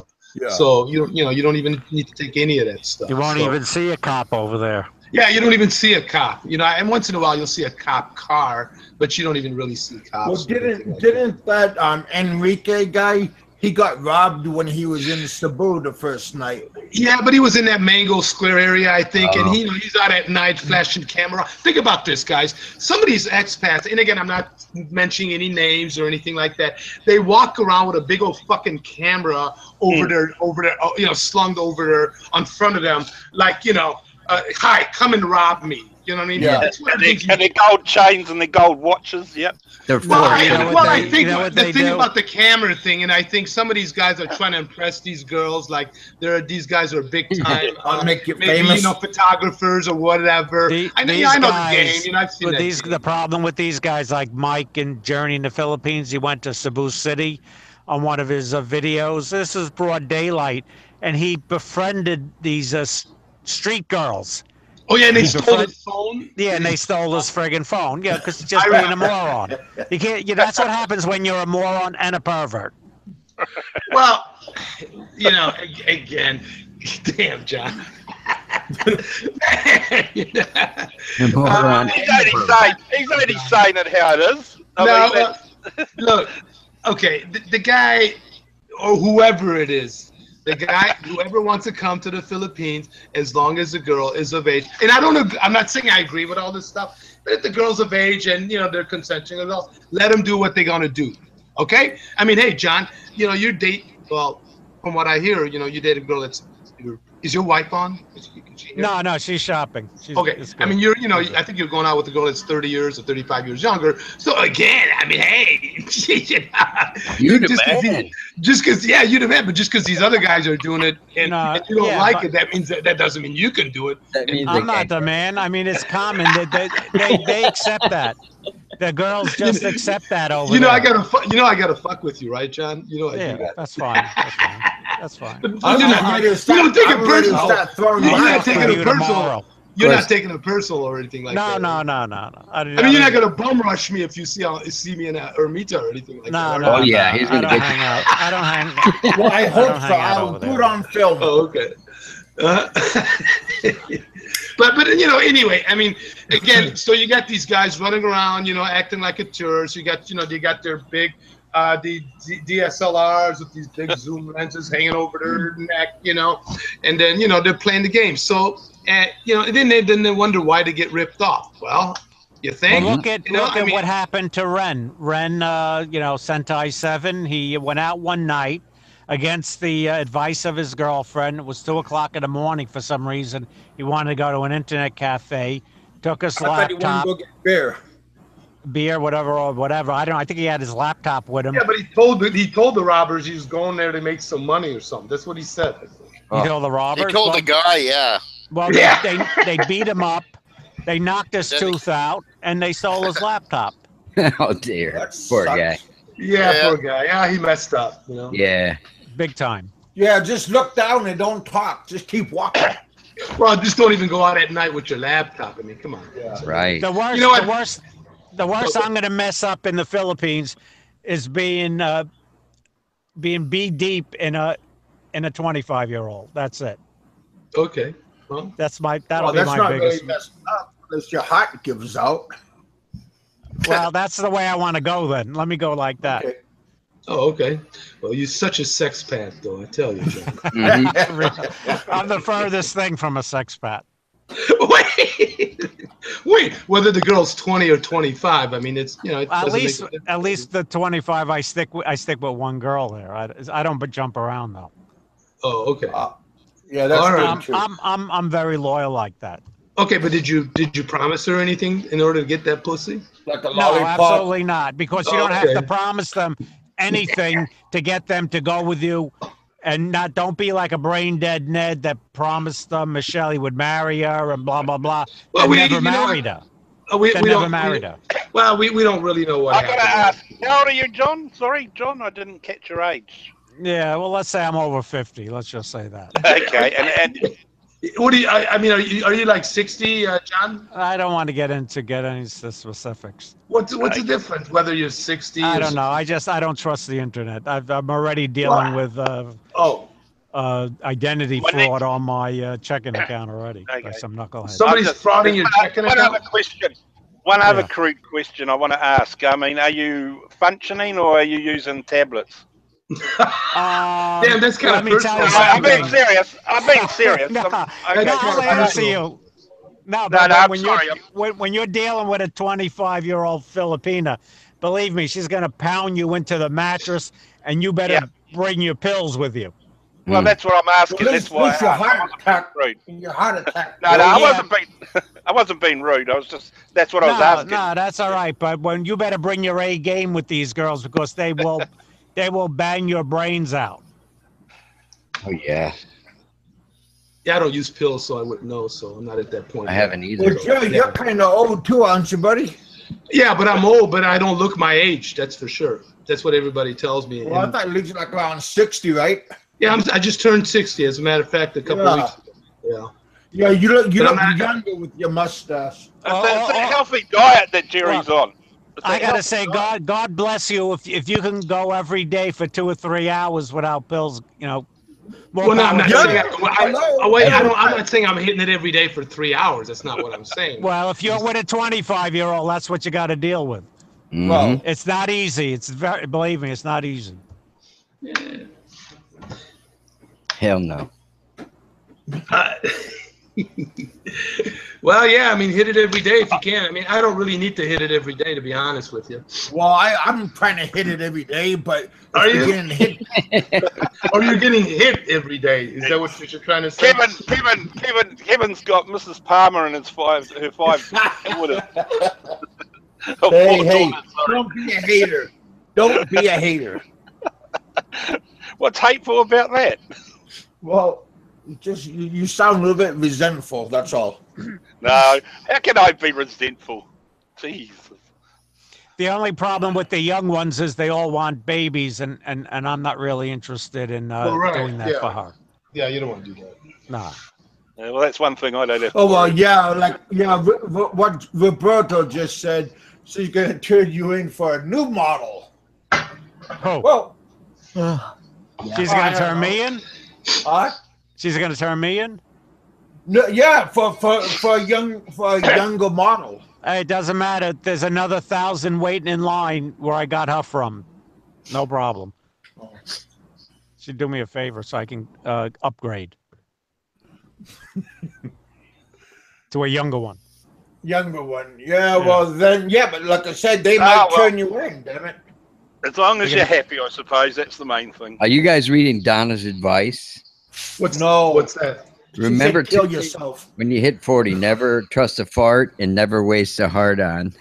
So you don't even need to take any of that stuff. You won't even see a cop over there. Yeah, you don't even see a cop. You know, and once in a while you'll see a cop car, but you don't even really see cops. Well, didn't that Enrique guy? He got robbed when he was in Cebu the first night. Yeah, but he was in that Mango Square area, I think, and he's out at night flashing camera. Think about this, guys. Some of these expats, and again, I'm not mentioning any names or anything like that. They walk around with a big old fucking camera over their, you know, slung over their, on front of them, like, you know, hi, come and rob me. You know what I mean? Yeah. And the gold chains and the gold watches. Yep. Well, I think the thing about the camera thing, and I think some of these guys are trying to impress these girls. Like these guys are big time, make you maybe famous. You know, photographers or whatever. I know the game. You know, I've seen that game. The problem with these guys, like Mike and Journey in the Philippines, he went to Cebu City on one of his videos. This is broad daylight, and he befriended these street girls. Oh yeah, and they stole his phone. Yeah, and they stole his friggin' phone. Yeah, because he's just being a moron. You can't. That's what happens when you're a moron and a pervert. Well, you know, again, damn, John. He's only saying it how it is. Look, okay, the guy or whoever it is. The guy, whoever wants to come to the Philippines, as long as the girl is of age, and I'm not saying I agree with all this stuff, but if the girl's of age and, you know, they're consenting adults, let them do what they're gonna do. Okay? I mean, hey, John, you know, well, from what I hear, you know, you date a girl that's, is your wife on? No, she's shopping. Okay. I mean, you know, I think you're going out with a girl that's 30 years or 35 years younger. So again, I mean, hey, you the man. Just because, yeah, you the man. But just because these other guys are doing it and you don't like it, that means that doesn't mean you can do it. I'm not the man. I mean, it's common that they accept that. The girls just accept that over there. I gotta fuck with you, right, John? You know I do that. That's fine. That's fine. You don't take it personal. You're not taking it personal or anything like that. No. I mean, you're not gonna bum rush me if you see me in Ermita or anything like that. No. Oh yeah, he's gonna hang out. I don't hang. Well, I hope so. I'll do it on film. Oh, okay. But you know, anyway, I mean, again, so you got these guys running around, you know, acting like a tourist. You got, you know, they got their big the DSLRs with these big zoom lenses hanging over their neck, you know, and then, you know, they're playing the game. So, you know, then they wonder why they get ripped off. Well, you think? Well, look at what happened to Ren. Ren, you know, Sentai 7. He went out one night against the advice of his girlfriend. It was 2 o'clock in the morning for some reason. He wanted to go to an internet cafe. Took his laptop. I thought he wanted to go get beer, whatever. I think he had his laptop with him. Yeah, but he told the robbers he was going there to make some money or something. That's what he said. He told the robbers. He told the guy, yeah. Well, they beat him up. They knocked his tooth out, and they stole his laptop. Oh dear, poor guy. Yeah, poor guy. Yeah, he messed up. You know. Yeah. Big time. Yeah, just look down and don't talk. Just keep walking. Well, just don't even go out at night with your laptop. I mean, come on. Yeah. Right. The worst I'm going to mess up in the Philippines is being being deep in in a 25-year-old. That's it. Okay. Well, that'll be my biggest. Really messed up unless your heart gives out. Well, that's the way I want to go then. Let me go like that. Okay. Oh, okay. Well, you're such a sex pat, though, I tell you, John. I'm the furthest thing from a sex pat. Wait, whether the girl's 20 or 25, I mean, it's, you know, it at least the 25, I stick with one girl there. I don't jump around though. Oh, okay. Yeah, that's right. true. I'm very loyal like that. Okay, but did you promise her anything in order to get that pussy? Like a No, lollipop? absolutely not, because you don't have to promise them anything to get them to go with you. And don't be like a brain dead Ned that promised Michelle he would marry her and blah, blah, blah. Well, we never married her. We never married her. Well, we don't really know what happened. I gotta ask, how old are you, John? Sorry, John, I didn't catch your age. Yeah, well, let's say I'm over 50. Let's just say that. Okay, and what do you? I mean, are you like 60, John? I don't want to get any specifics. What's the difference whether you're 60? I don't know. I don't trust the internet. I'm already dealing with identity fraud on my checking account already by some knucklehead. Somebody's frauding your checking account. One other question. One other crude question I want to ask. I mean, are you functioning or are you using tablets? Damn, that's kind of personal. I'm being serious. I'm being serious. I'll answer you. No, when you're dealing with a 25-year-old Filipina, believe me, she's going to pound you into the mattress, and you better bring your pills with you. Well, that's what I'm asking. Well, that's why your heart attack. Rude. Your heart attack. No, I wasn't being rude. That's what I was asking. No, that's all right. But when you better bring your A game with these girls, because they will bang your brains out. Oh yeah. Yeah, I don't use pills, so I wouldn't know. So I'm not at that point. I haven't either. Well, Jerry, you're kind of old too, aren't you, buddy? Yeah, but I'm old, but I don't look my age. That's for sure. That's what everybody tells me. Well, I thought you looked like around 60, right? Yeah, I just turned 60, as a matter of fact, a couple of weeks ago. Yeah. Yeah, you look younger with your mustache. It's a healthy diet that Jerry's on. I gotta say, God bless you if you can go every day for 2 or 3 hours without pills. You know. Well, no, I'm not saying I'm not saying I'm hitting it every day for 3 hours. That's not what I'm saying. Well, if you're with a 25-year-old, that's what you got to deal with. Mm-hmm. Well, it's not easy. Believe me, it's not easy. Yeah. Hell no. Well, yeah, I mean, hit it every day if you can. I mean, I don't really need to hit it every day, to be honest with you. Well, I'm trying to hit it every day, but are you getting hit? Or you're getting hit every day? Is that what you're trying to say? Kevin's got Mrs. Palmer and her five daughters. Hey, don't be a hater. Don't be a hater. What's hateful about that? Well, you sound a little bit resentful. That's all. No, how can I be resentful? Jesus. The only problem with the young ones is they all want babies, and I'm not really interested in doing that for her. Yeah, you don't want to do that. Nah. Yeah, well, that's one thing I don't have. Oh well, what Roberto just said. She's gonna turn you in for a new model. Oh. Well. She's gonna turn me in. What? She's gonna turn me in. No, yeah, for a younger model. Hey, it doesn't matter. There's another 1,000 waiting in line where I got her from. No problem. She'd do me a favor so I can upgrade to a younger one. Younger one, yeah. Well, then, yeah, but like I said, they might turn you in. Damn it. As long as you're happy, I suppose that's the main thing. Are you guys reading Donna's advice? What's that? Remember, kill yourself when you hit 40. Never trust a fart and never waste a hard on.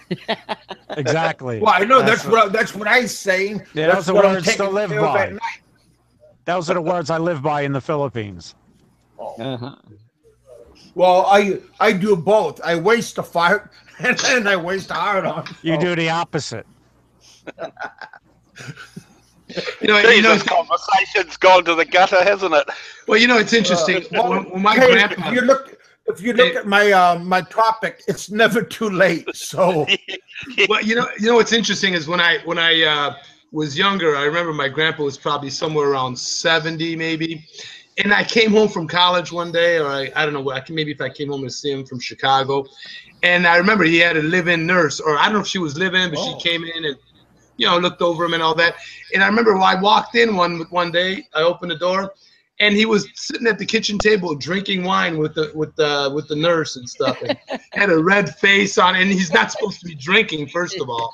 Exactly. Well, I know that's what I'm saying. Yeah, those are words to live by. Those are the words I live by in the Philippines. Uh-huh. Well, I do both. I waste a fart and then I waste a hard on. You do the opposite. This conversation's gone to the gutter, hasn't it? Well, it's interesting. When my grandpa, if you look at my topic, it's never too late. So, well, what's interesting is when I was younger, I remember my grandpa was probably somewhere around 70 maybe. And I came home from college one day, or I don't know, maybe if I came home to see him from Chicago. And I remember he had a live-in nurse, or I don't know if she was live-in, but she came in and, you know, looked over him and all that. And I remember when I walked in one day, I opened the door, and he was sitting at the kitchen table drinking wine with the nurse and stuff, and had a red face on, and he's not supposed to be drinking, first of all.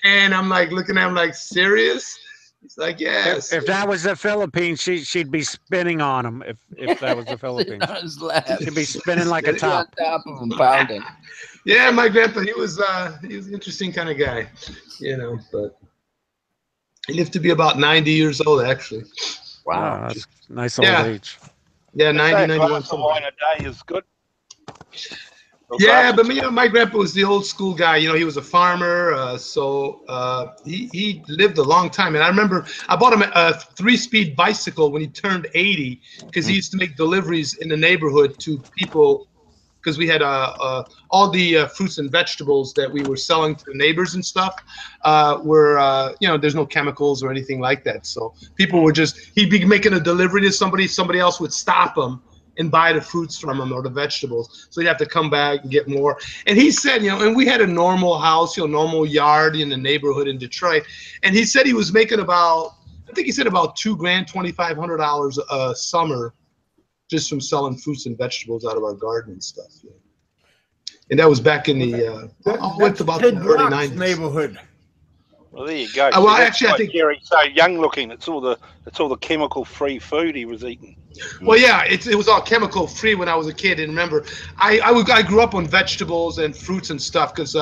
And I'm like looking at him like, serious? He's like, yes. If that was the Philippines, she'd be spinning on him. If that was the Philippines, she'd be spinning like a top. On top of him, pounding. Yeah, my grandpa, he was an interesting kind of guy, you know. But he lived to be about 90 years old, actually. Wow, that's a nice old age. Yeah, 90, 91. Wine a day is good. Yeah, but you know, my grandpa was the old school guy. You know, he was a farmer, so he lived a long time. And I remember I bought him a 3-speed bicycle when he turned 80, because he used to make deliveries in the neighborhood to people, because we had all the fruits and vegetables that we were selling to the neighbors and stuff were, you know, there's no chemicals or anything like that. So people were just, he'd be making a delivery to somebody else would stop him and buy the fruits from him or the vegetables. So you'd have to come back and get more. And he said, you know, and we had a normal house, you know, normal yard in the neighborhood in Detroit. And he said he was making about, I think he said about $2,000, $2,500 a summer just from selling fruits and vegetables out of our garden and stuff. Yeah. And that was back in the, that's about the early 90s. Neighborhood. Well, there you go. Well, actually, I think Gary's so young looking. It's all the chemical-free food he was eating. Well, yeah, it was all chemical free when I was a kid. And remember, I grew up on vegetables and fruits and stuff, because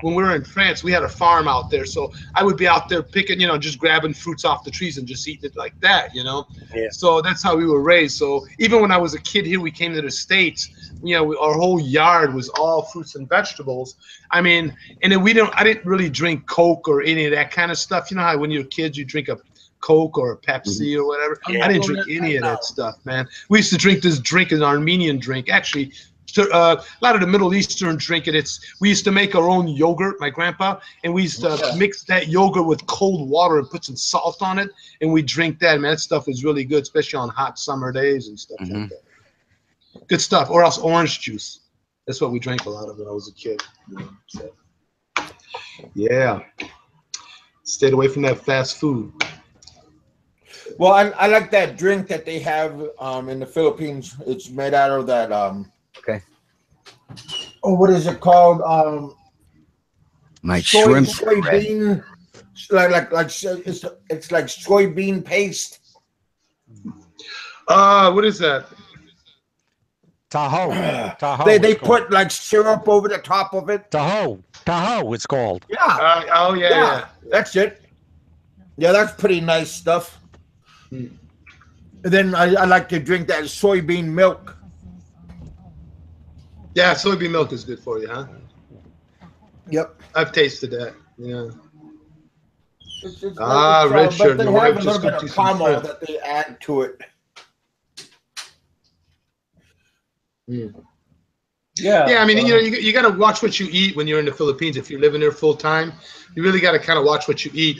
when we were in France, we had a farm out there. So I would be out there picking, you know, just grabbing fruits off the trees and just eating it like that, you know. Yeah. So that's how we were raised. So even when I was a kid here, we came to the States. You know, our whole yard was all fruits and vegetables. I mean, and then I didn't really drink Coke or any of that kind of stuff. You know how when you're kids, you drink a Coke or a Pepsi or whatever. Yeah. I didn't drink any of that stuff, man. We used to drink this drink, an Armenian drink. Actually, a lot of the Middle Eastern drink, we used to make our own yogurt, my grandpa, and we used to mix that yogurt with cold water and put some salt on it, and we drink that. Man, that stuff is really good, especially on hot summer days and stuff like that. Good stuff. Or else orange juice. That's what we drank a lot of when I was a kid. So, yeah. Stayed away from that fast food. Well, I like that drink that they have in the Philippines. It's made out of that. Okay. Oh, what is it called? Shrimp. Soybean. It's like soybean paste. What is that? Tahoe. They put like syrup over the top of it. Tahoe, it's called. Yeah. Yeah. That's it. Yeah, that's pretty nice stuff. And then I like to drink that soybean milk. Yeah, soybean milk is good for you, huh? Yep. I've tasted that. Yeah. Richard. But they have a little bit of caramel that they add to it. Yeah, I mean, you know, you got to watch what you eat when you're in the Philippines. If you're living there full time, you really got to kind of watch what you eat.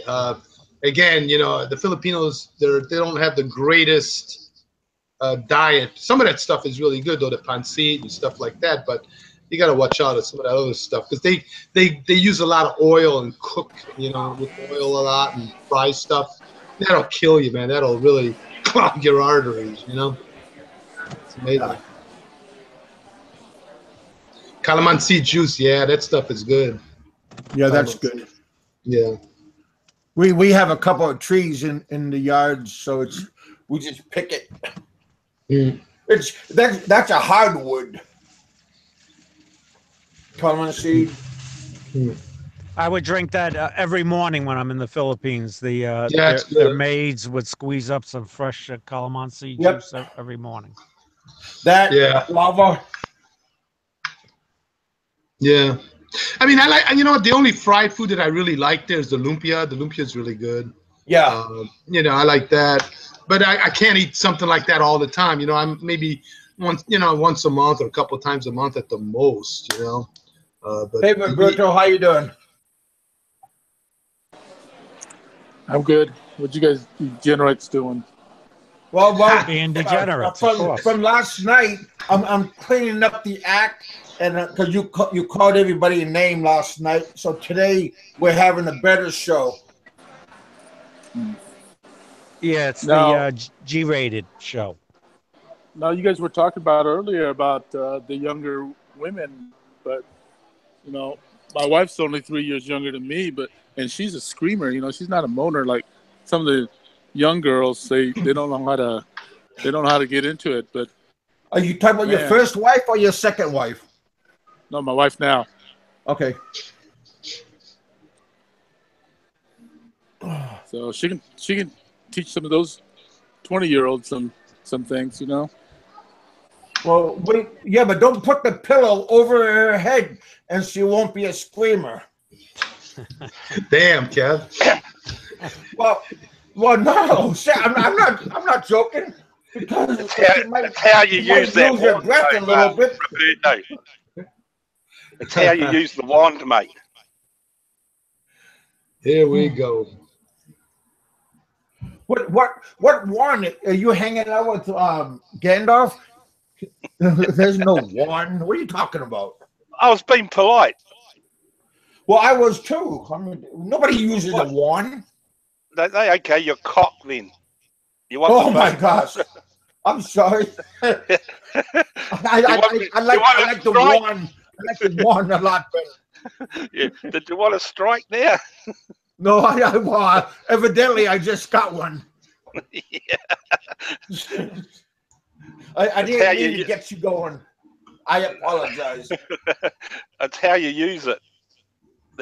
Again, you know, the Filipinos, they don't have the greatest diet. Some of that stuff is really good, though, the pancit and stuff like that. But you got to watch out at some of that other stuff, because they use a lot of oil and cook, you know, with oil a lot and fry stuff. That'll kill you, man. That'll really clog your arteries, you know. It's amazing. Calamansi juice, yeah, that stuff is good. Yeah, that's good. Yeah. We have a couple of trees in the yard, so we just pick it. That's a hardwood. Calamansi. I would drink that every morning when I'm in the Philippines. Their maids would squeeze up some fresh calamansi juice every morning. Lava. Yeah. I mean, you know what? The only fried food that I really like there is the lumpia. The lumpia is really good. Yeah. You know, I like that. But I can't eat something like that all the time. You know, I'm maybe once a month or a couple of times a month at the most, you know. But hey, Roberto, how you doing? I'm good. What you guys degenerates doing? Well, being degenerates. From last night, I'm cleaning up the act, and because you called everybody a name last night, so today we're having a better show. Yeah, it's the G-rated show. Now, you guys were talking about earlier about the younger women, but you know, my wife's only 3 years younger than me, and she's a screamer. You know, she's not a moaner like some of the young girls. They don't know how to get into it. But are you talking about your first wife or your second wife? No, my wife now. Okay. So she can teach some of those 20-year-olds some things, you know. Well, but don't put the pillow over her head, and she won't be a screamer. Damn, Kev. Well, no. I'm not joking. Because it's how you use that wand, your breath a little bit. It's how you use the wand, mate. Here we go. What wand are you hanging out with, Gandalf? There's no wand. What are you talking about? I was being polite. Well, I was too. I mean, nobody uses a wand. Okay, you're cock then. Oh my gosh! I'm sorry. I like the wand. I like the wand a lot better. Yeah. Did you want to strike there? No, well, evidently I just got one. Yeah. I didn't mean to get you going. I apologize. That's how you use it.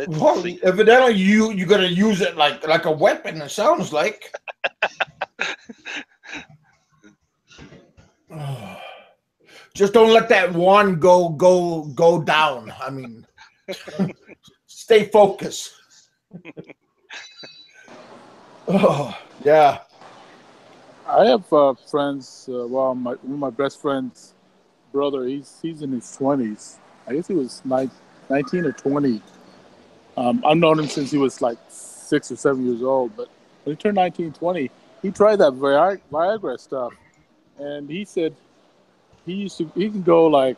Well, evidently you're gonna use it like a weapon. It sounds like. Just don't let that wand go down. I mean, stay focused. Oh yeah. I have friends. One of my best friend's brother. He's in his 20s. I guess he was 19 or 20. I've known him since he was like 6 or 7 years old. But when he turned 19, 20, he tried that Viagra stuff, and he said he can go like,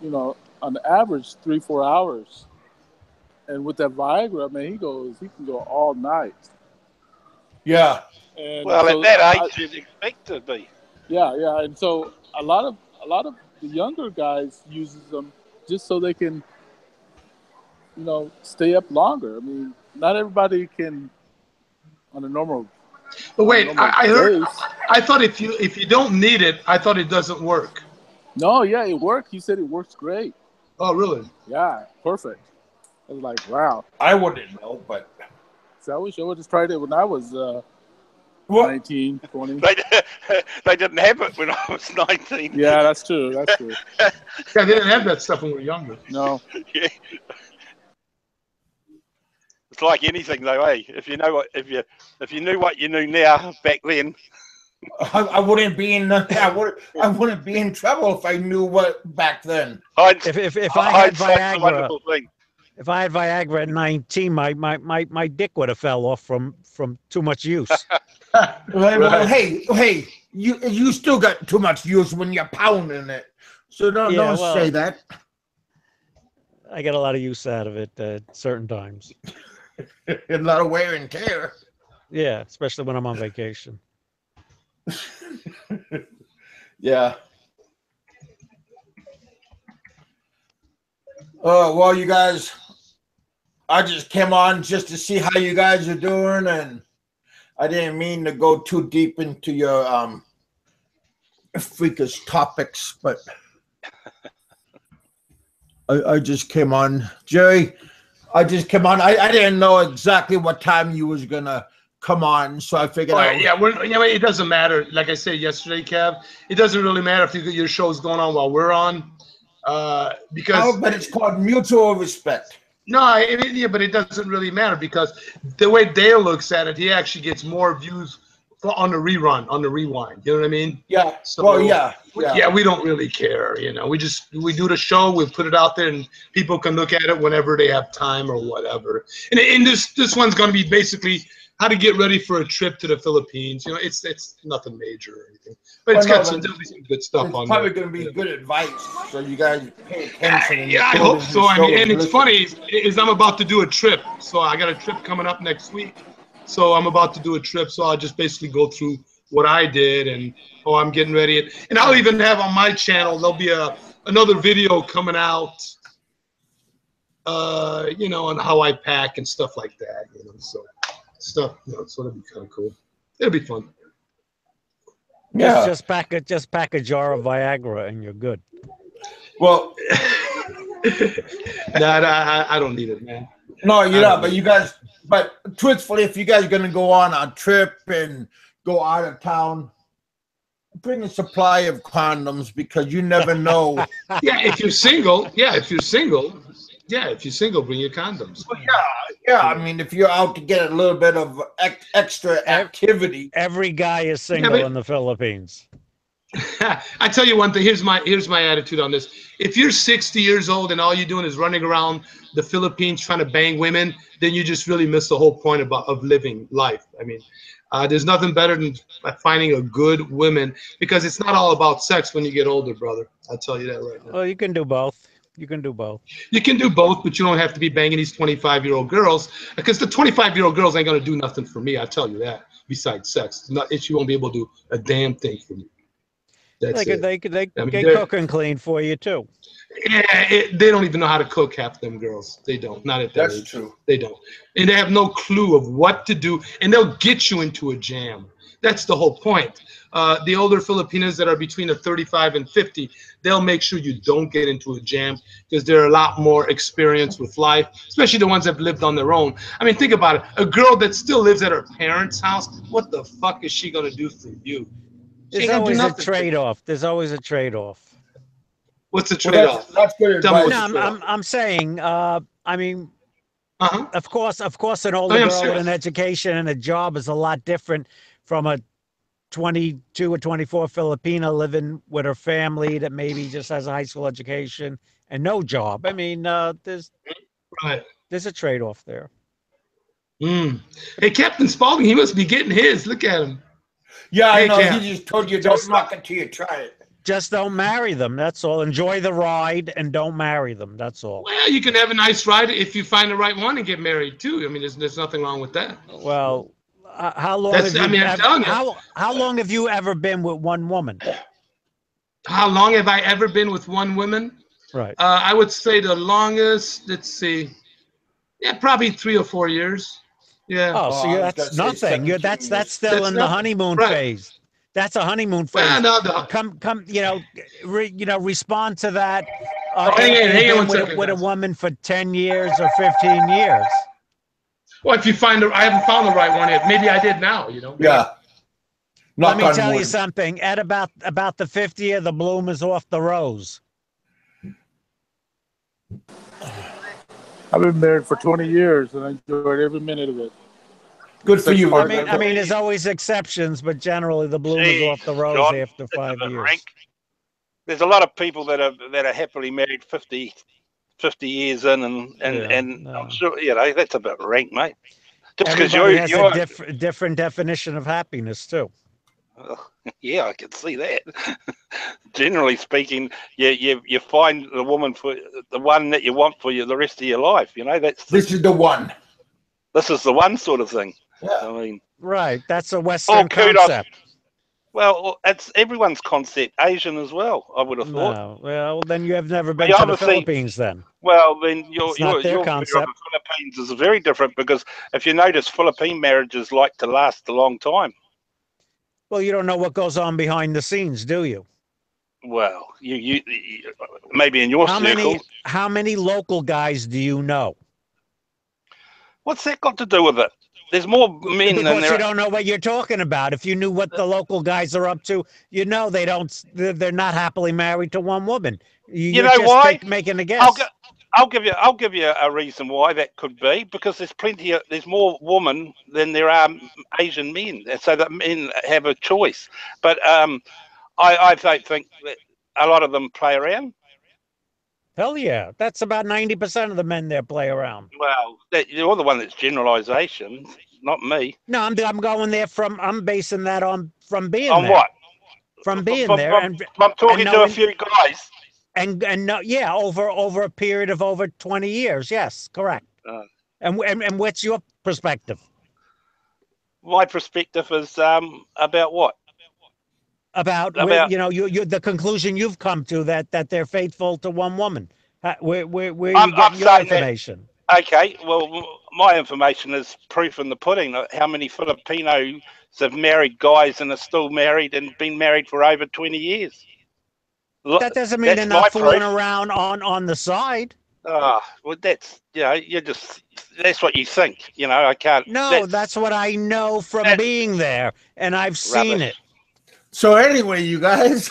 you know, on average 3-4 hours. And with that Viagra, man, he can go all night. Yeah. And well, so at that age, you'd expect to be. Yeah, and so a lot of the younger guys uses them just so they can, you know, stay up longer. I mean, not everybody can on a normal. But wait, I heard. I thought if you don't need it, I thought it doesn't work. No, yeah, it worked. He said it works great. Oh, really? Yeah, perfect. I was like, wow. I wouldn't know, but. So I wish I would have just tried it when I was 19, 20. They didn't have it when I was 19. Yeah, that's true. That's true. Yeah, they didn't have that stuff when we were younger. No. Yeah. It's like anything, though, eh? If you knew what you knew now back then, I wouldn't be in. I wouldn't be in trouble if I knew what back then. If I had Viagra. If I had Viagra at 19, my dick would have fell off from too much use. Well, hey, you still got too much use when you're pounding it. So don't say that. I get a lot of use out of it at certain times. A lot of wear and tear. Yeah, especially when I'm on vacation. Yeah. Oh, well, you guys, I just came on just to see how you guys are doing, and I didn't mean to go too deep into your freakish topics, but I just came on. Jerry, I just came on. I didn't know exactly what time you was going to come on, so I figured out. Yeah, it doesn't matter. Like I said yesterday, Kev, it doesn't really matter if your show's going on while we're on. Because but it's called mutual respect. No, but it doesn't really matter because the way Dale looks at it, he actually gets more views on the rerun, on the rewind. You know what I mean? Yeah. So, well, yeah. We don't really care. You know, we do the show, we put it out there, and people can look at it whenever they have time or whatever. And this one's going to be basically how to get ready for a trip to the Philippines. You know, it's nothing major or anything, but it's got some good stuff on there. It's probably going to be good advice, so you guys pay attention. Yeah, I hope so. I mean, and it's funny is I'm about to do a trip, so I got a trip coming up next week. So I'm about to do a trip, so I'll just basically go through what I did and how I'm getting ready, and I'll even have on my channel there'll be another video coming out. You know, on how I pack and stuff like that, you know, so that'd be kind of cool. It'll be fun. Yeah, just pack a jar of Viagra and you're good. Well, I don't need it, man. No, you're not. But you guys, but truthfully, if you guys are gonna go on a trip and go out of town, bring a supply of condoms because you never know. Yeah, if you're single, bring your condoms. Well, yeah. I mean, if you're out to get a little bit of extra activity. Every guy is single in the Philippines. I tell you one thing. Here's my attitude on this. If you're 60 years old and all you're doing is running around the Philippines trying to bang women, then you just really miss the whole point of living life. I mean, there's nothing better than finding a good woman because it's not all about sex when you get older, brother. I'll tell you that right now. Well, you can do both. You can do both. You can do both, but you don't have to be banging these 25-year-old girls because the 25-year-old girls ain't going to do nothing for me. I'll tell you that. Besides sex, she won't be able to do a damn thing for me. That's they cook and clean for you too. Yeah, they don't even know how to cook, half them girls. They don't. Not at that age. That's true. They don't. And they have no clue of what to do, and they'll get you into a jam. That's the whole point. The older Filipinas that are between the 35 and 50, they'll make sure you don't get into a jam because they're a lot more experienced with life, especially the ones that have lived on their own. I mean, think about it. A girl that still lives at her parents' house, what the fuck is she going to do for you? There's always a trade-off. There's always a trade-off. What's the trade-off? That's good advice. No, I'm saying, I mean, of course, an older girl with an education and a job is a lot different from a 22 or 24 Filipina living with her family that maybe just has a high school education and no job. I mean, there's a trade-off there. Hey, Captain Spaulding, he must be getting his. Look at him. Yeah, I know. He just told you don't knock it till you try it. Just don't marry them. That's all. Enjoy the ride and don't marry them. That's all. Well, you can have a nice ride if you find the right one and get married too. I mean, there's nothing wrong with that. Well, how long have you ever been with one woman? How long have I ever been with one woman? Right. I would say the longest. Let's see. Yeah, probably 3 or 4 years. Yeah. Oh, so that's nothing. That's still in the honeymoon phase. That's a honeymoon phase. Well, no. Come. Respond to that. Hang on with a woman for 10 years or 15 years. Well, if you find I haven't found the right one yet. Maybe I did now. You know. Yeah. Let me tell you something. At about the 50th, the bloom is off the rose. I've been married for 20 years and I enjoyed every minute of it. Good for you. I mean, there's always exceptions, but generally the bloom is off the rose after 5 years. Rank. There's a lot of people that are happily married 50 years in, and I'm sure that's a bit rank, mate. Just because you're a different definition of happiness too. Yeah, I can see that. Generally speaking, you find the woman for the one that you want for the rest of your life. You know, this is the one. This is the one sort of thing. Yeah. I mean, right. That's a Western concept. Well, it's everyone's concept. Asian as well, I would have thought. No. Well, then you have never been to the Philippines then. Well, then your view of the concept. Philippines is very different because if you notice, Philippine marriages like to last a long time. Well, you don't know what goes on behind the scenes, do you? Well, you maybe in your circle. How many local guys do you know? What's that got to do with it? There's more men than there. Because you don't know what you're talking about. If you knew what the local guys are up to, you know they're not happily married to one woman. You know why? Making a guess. I'll give you a reason why that could be, because there's more women than there are Asian men, so that men have a choice. But I don't think that a lot of them play around. Hell yeah, that's about 90% of the men there play around. Well, you're the one that's generalisation. not me. No, I'm going there I'm basing that from being on there. What? From being there. I'm talking to a few guys. And no, yeah, over a period of over 20 years. Yes, correct. And what's your perspective? My perspective is about what? About you know, you the conclusion you've come to that they're faithful to one woman. Where you get your information? Okay, well, my information is proof in the pudding. How many Filipinos have married guys and are still married and been married for over 20 years? That doesn't mean they're not fooling around on the side. Well, that's, that's what you think. I can't. No, that's what I know from being there, and I've seen it. So anyway, you guys.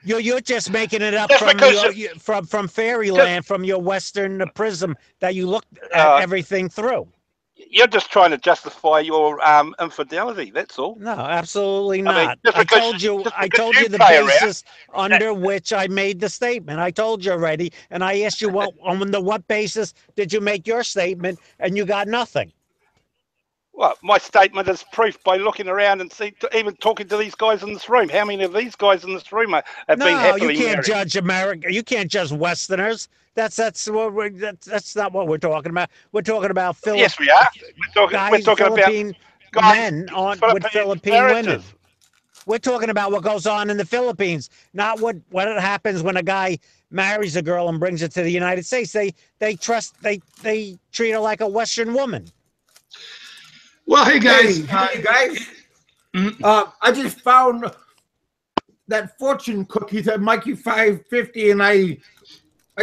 You're just making it up from fairyland, from your Western prism that you look at everything through. You're just trying to justify your infidelity. That's all. No, absolutely not. I told you the basis under which I made the statement. I told you already, and I asked you on what basis did you make your statement, and you got nothing. Well, my statement is proof by looking around and even talking to these guys in this room. How many of these guys in this room have been happily married? You can't judge America. You can't judge Westerners. That's not what we're talking about. We're talking about Yes, we are. We're talking Philippine about men with Philippine women. We're talking about what goes on in the Philippines, not what happens when a guy marries a girl and brings her to the United States. They treat her like a Western woman. Well, hey guys, I just found that fortune cookie that Mikey 550, and I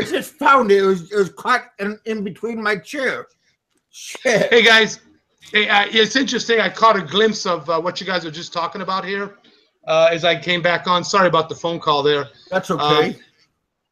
just found it. It was caught in between my chair. Shit. Hey guys, it's interesting. I caught a glimpse of what you guys are just talking about here as I came back on. Sorry about the phone call there. That's okay.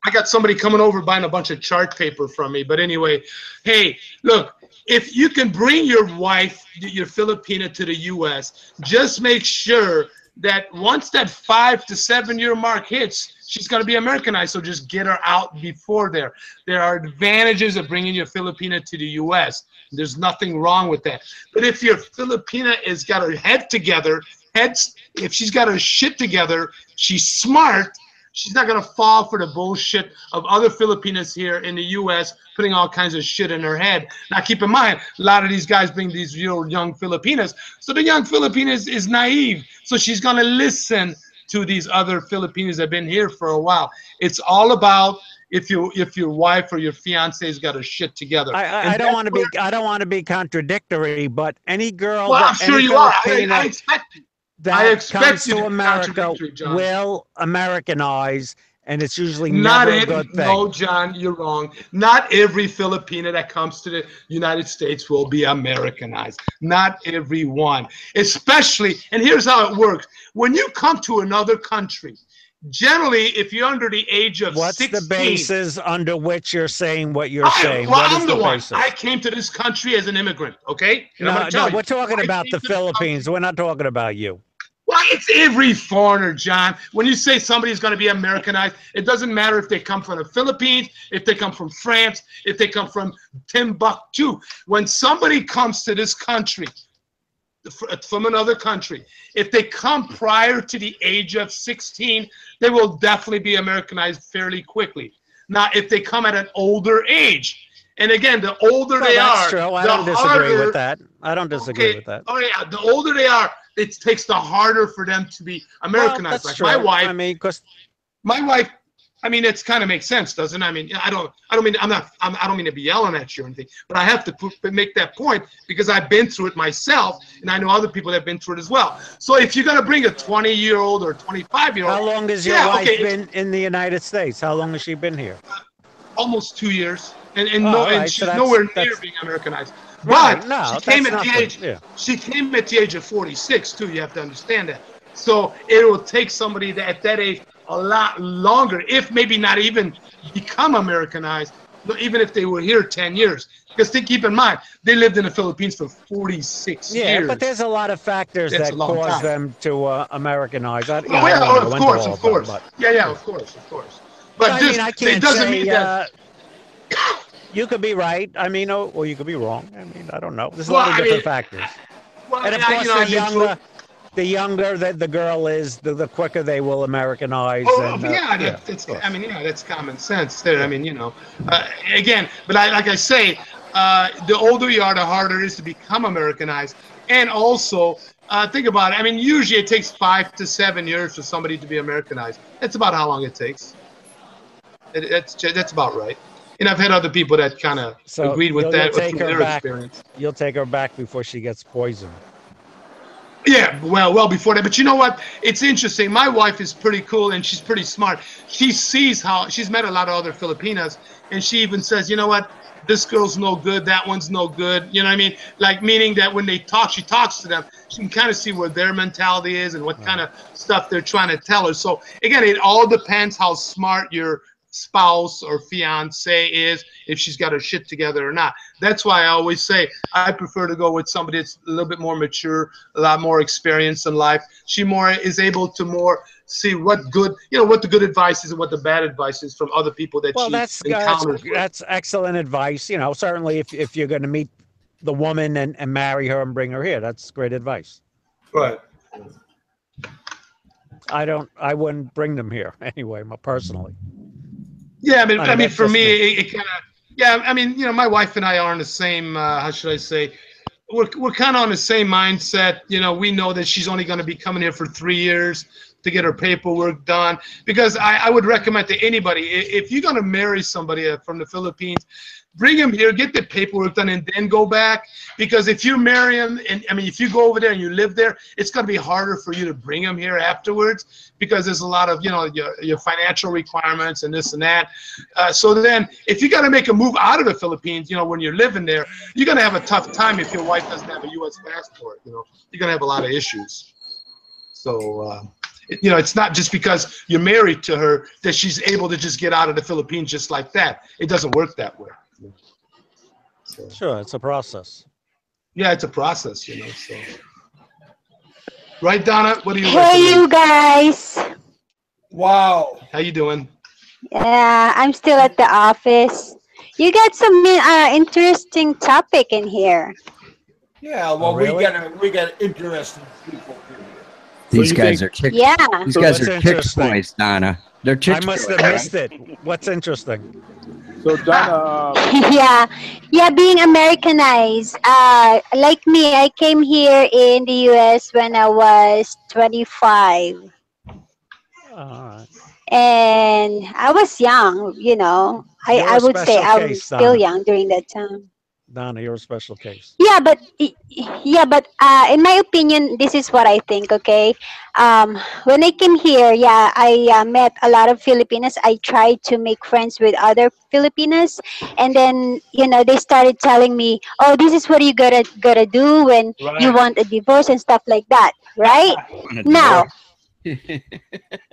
I got somebody coming over buying a bunch of chart paper from me. But anyway, hey, look. If you can bring your wife, your Filipina, to the U.S., just make sure that once that 5 to 7 year mark hits, she's going to be Americanized. So just get her out before there. There are advantages of bringing your Filipina to the U.S. There's nothing wrong with that. But if your Filipina has got her head together, if she's got her shit together, she's smart. She's not going to fall for the bullshit of other Filipinas here in the U.S. putting all kinds of shit in her head. Now, keep in mind, a lot of these guys bring these young Filipinas. So the young Filipinas is naive. So she's going to listen to these other Filipinas that have been here for a while. It's all about if your wife or your fiance has got her shit together. I don't want to be contradictory, but any girl. Well, I'm sure you are. I expect it. That comes to America will Americanize, and it's usually never a good thing. No, John, you're wrong. Not every Filipina that comes to the United States will be Americanized. Not every one. Especially, and here's how it works. When you come to another country, generally, if you're under the age of 16... What's the basis under which you're saying what you're saying? Well, I'm the one. I came to this country as an immigrant, okay? No, we're talking about the Philippines. We're not talking about you. Well, it's every foreigner, John. When you say somebody's going to be Americanized, it doesn't matter if they come from the Philippines, if they come from France, if they come from Timbuktu. When somebody comes to this country from another country, if they come prior to the age of 16, they will definitely be Americanized fairly quickly. Now, if they come at an older age, and again, the older they are, true. I don't disagree with that. I don't disagree with that. Oh yeah, the older they are, it takes the harder for them to be Americanized. Well, that's like true. my wife. I mean, because my wife. I mean, it's kind of makes sense, doesn't it? I mean, I don't mean to be yelling at you or anything, but I have to make that point because I've been through it myself, and I know other people that have been through it as well. So if you're gonna bring a 20-year-old or 25-year-old, how long has your wife been in the United States? How long has she been here? Almost 2 years, and she's nowhere near being Americanized. But she came at the age of 46 too. You have to understand that. So it will take somebody that at that age a lot longer, if maybe not even become Americanized, even if they were here 10 years. Because keep in mind, they lived in the Philippines for 46 years. Yeah, but there's a lot of factors that cause them to Americanize. Of course. Yeah, of course. But I mean, I can't say. You could be right. I mean, or you could be wrong. I mean, I don't know. There's a lot of different factors. Well, and of course, the younger the girl is, the quicker they will Americanize. That's common sense there. I mean, again, but like I say, the older you are, the harder it is to become Americanized. And also, think about it. I mean, usually it takes 5 to 7 years for somebody to be Americanized. That's about how long it takes. That's about right. And I've had other people that kind of agreed with that from their experience. You'll take her back before she gets poisoned. Yeah, well before that. But you know what? It's interesting. My wife is pretty cool and she's pretty smart. She sees how she's met a lot of other Filipinas, and she even says, you know what? This girl's no good. That one's no good. You know what I mean? Like, meaning that when they talk, she talks to them. She can kind of see where their mentality is and what kind of stuff they're trying to tell her. So again, it all depends how smart your spouse or fiance is, if she's got her shit together or not. That's why I always say I prefer to go with somebody that's a little bit more mature, a lot more experience in life. She more is able to more see what the good advice is and what the bad advice is from other people that she encounters. That's excellent advice. Certainly if you're going to meet the woman and marry her and bring her here, that's great advice. Right. I wouldn't bring them here anyway, personally. Yeah, I mean, for me, it kind of, yeah, I mean, my wife and I are on the same, how should I say, we're kind of on the same mindset. We know that she's only going to be coming here for 3 years to get her paperwork done, because I would recommend to anybody, if you're going to marry somebody from the Philippines, bring him here, get the paperwork done, and then go back. Because if you marry him, and I mean, if you go over there and you live there, it's going to be harder for you to bring him here afterwards, because there's a lot of, your financial requirements and this and that. So then, if you got to make a move out of the Philippines, when you're living there, you're going to have a tough time if your wife doesn't have a U.S. passport. You're going to have a lot of issues. So, it's not just because you're married to her that she's able to just get out of the Philippines just like that. It doesn't work that way. So, sure, it's a process. Yeah, it's a process, So. Right, Donna? What do you Hey, you guys. Wow. How you doing? Yeah, I'm still at the office. You got some interesting topic in here. Yeah, well, really? we get interesting people here. These guys are chick. Yeah. These guys are chick boys, Donna. They're chick. I must have missed it. What's interesting? So Donna. Yeah, being Americanized. Like me, I came here in the U.S. when I was 25. And I was young, I would say I was still young during that time. Donna, you're a special case. Yeah, but in my opinion, this is what I think. Okay, when I came here, I met a lot of Filipinas. I tried to make friends with other Filipinas, and then they started telling me, "Oh, this is what you gotta do when you want a divorce and stuff like that." Right now,